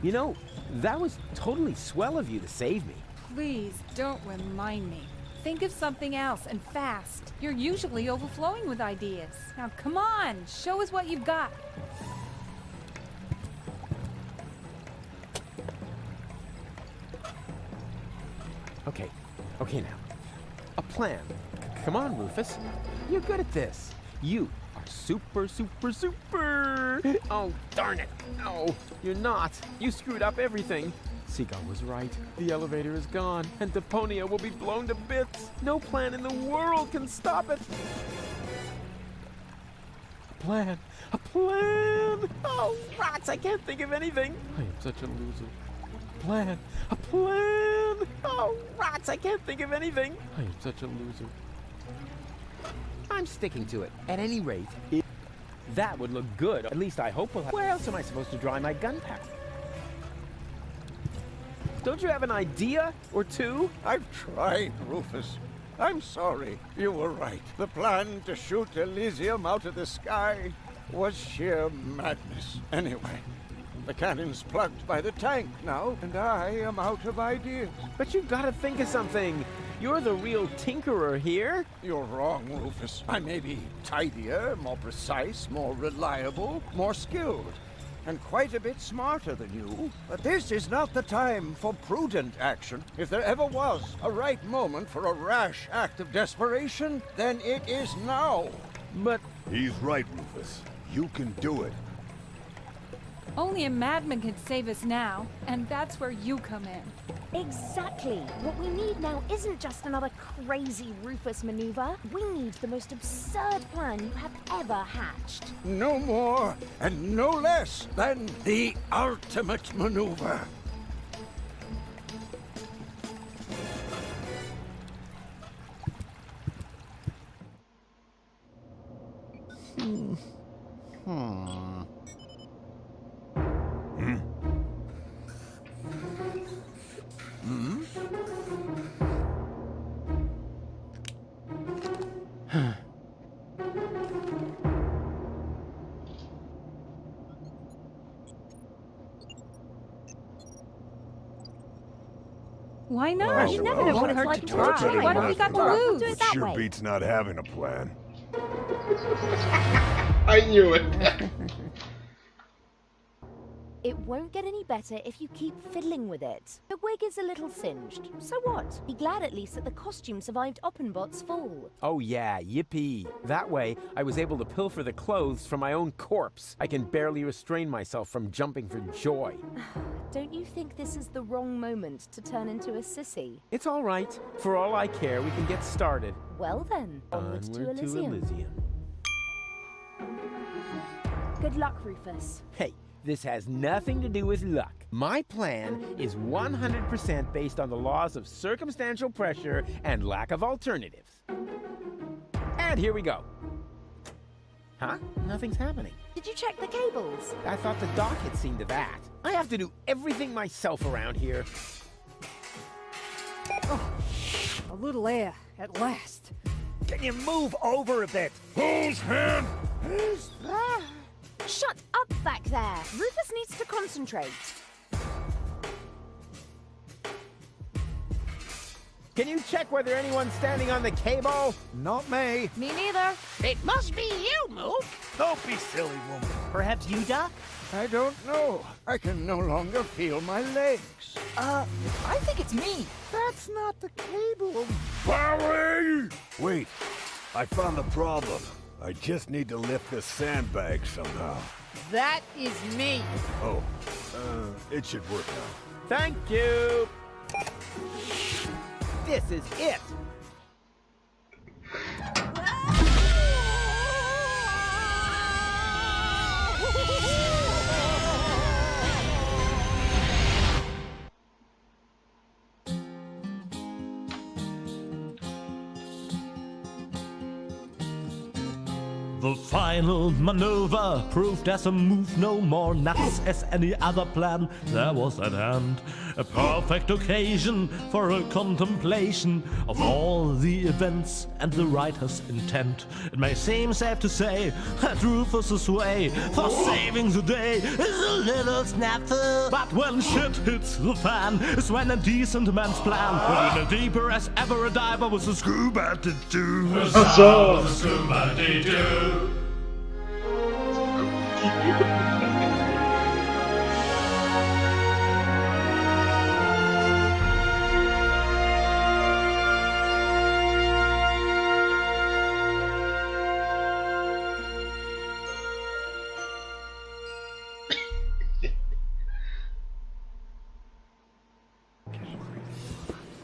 You know, that was totally swell of you to save me. Please don't remind me. Think of something else, and fast. You're usually overflowing with ideas. Now come on, show us what you've got. Okay now. A plan. Come on, Rufus. You're good at this. You are super. Oh, darn it. No, you're not. You screwed up everything. Seagull was right. The elevator is gone, and Deponia will be blown to bits. No plan in the world can stop it. A plan. Oh, rats, I can't think of anything. I am such a loser. A plan. Oh, rats, I can't think of anything. I am such a loser. I'm sticking to it. At any rate, that would look good. At least I hope we'll have... Where else am I supposed to dry my gunpowder? Don't you have an idea or two? I've tried, Rufus. I'm sorry. You were right. The plan to shoot Elysium out of the sky was sheer madness. Anyway, the cannon's plugged by the tank now, and I am out of ideas. But you've got to think of something. You're the real tinkerer here. You're wrong, Rufus. I may be tidier, more precise, more reliable, more skilled, and quite a bit smarter than you. But this is not the time for prudent action. If there ever was a right moment for a rash act of desperation, then it is now. But... He's right, Rufus. You can do it. Only a madman can save us now, and that's where you come in. Exactly. What we need now isn't just another crazy Rufus maneuver. We need the most absurd plan you have ever hatched. No more and no less than the ultimate maneuver. Why not? Oh, You never well, know what it hurt to try. What have we got to Well, lose? it sure beats not having a plan. I knew it. It won't get any better if you keep fiddling with it. The wig is a little singed. So what? Be glad at least that the costume survived Oppenbot's fall. Oh yeah, yippee. That way, I was able to pilfer the clothes from my own corpse. I can barely restrain myself from jumping for joy. Don't you think this is the wrong moment to turn into a sissy? It's all right. For all I care, we can get started. Well then, onwards to Elysium. Elysium. Good luck, Rufus. Hey, this has nothing to do with luck. My plan is 100% based on the laws of circumstantial pressure and lack of alternatives. And here we go. Huh? Nothing's happening. Did you check the cables? I thought the doc had seen to that. I have to do everything myself around here. Oh, a little air, at last. Can you move over a bit? Whose hand? Who's there? Shut up back there! Rufus needs to concentrate. Can you check whether anyone's standing on the cable? Not me. Me neither. It must be you, Moof. Don't be silly, woman. Perhaps you, Doc? I don't know. I can no longer feel my legs. I think it's me. That's not the cable. Barry! Wait, I found the problem. I just need to lift this sandbag somehow. That is me. Oh, it should work now. Thank you. This is it. The final maneuver proved as a move no more nuts as any other plan there was at hand. a perfect occasion for a contemplation of all the events and the writer's intent. It may seem safe to say that Rufus's way for saving the day is a little snafu, but when shit hits the fan is when a decent man's plan put in a deeper as ever a diver was a scuba to do. Scuba to do.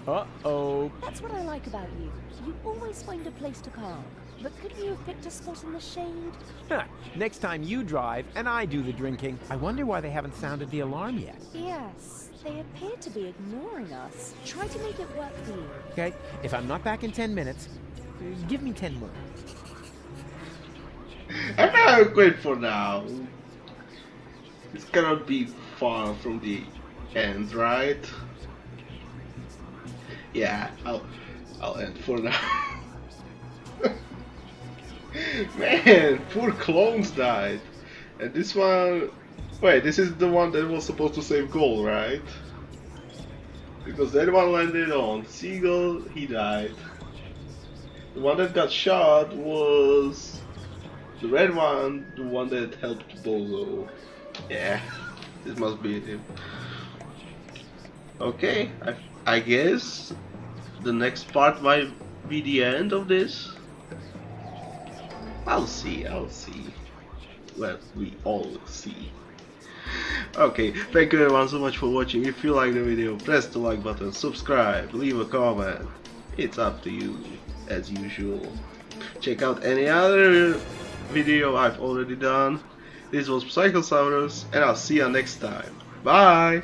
Uh-oh. That's what I like about you. You always find a place to park. But couldn't you have picked a spot in the shade? Huh. Next time you drive and I do the drinking. I wonder why they haven't sounded the alarm yet. Yes, they appear to be ignoring us. Try to make it work for you. Okay, if I'm not back in 10 minutes, give me 10 more. I'm not quit for now. This cannot be far from the end, right? Yeah, I'll end for now. Man, poor clones died. And this one... Wait, this is the one that was supposed to save Gold, right? Because that one landed on Seagull, he died. The one that got shot was... the red one, the one that helped Bozo. Yeah, this must be him. Okay, I guess the next part might be the end of this. I'll see. Well, we all see. Okay, thank you everyone so much for watching. If you like the video, press the like button, subscribe, leave a comment. It's up to you, as usual. Check out any other video I've already done. This was Psychosaurus, and I'll see you next time. Bye!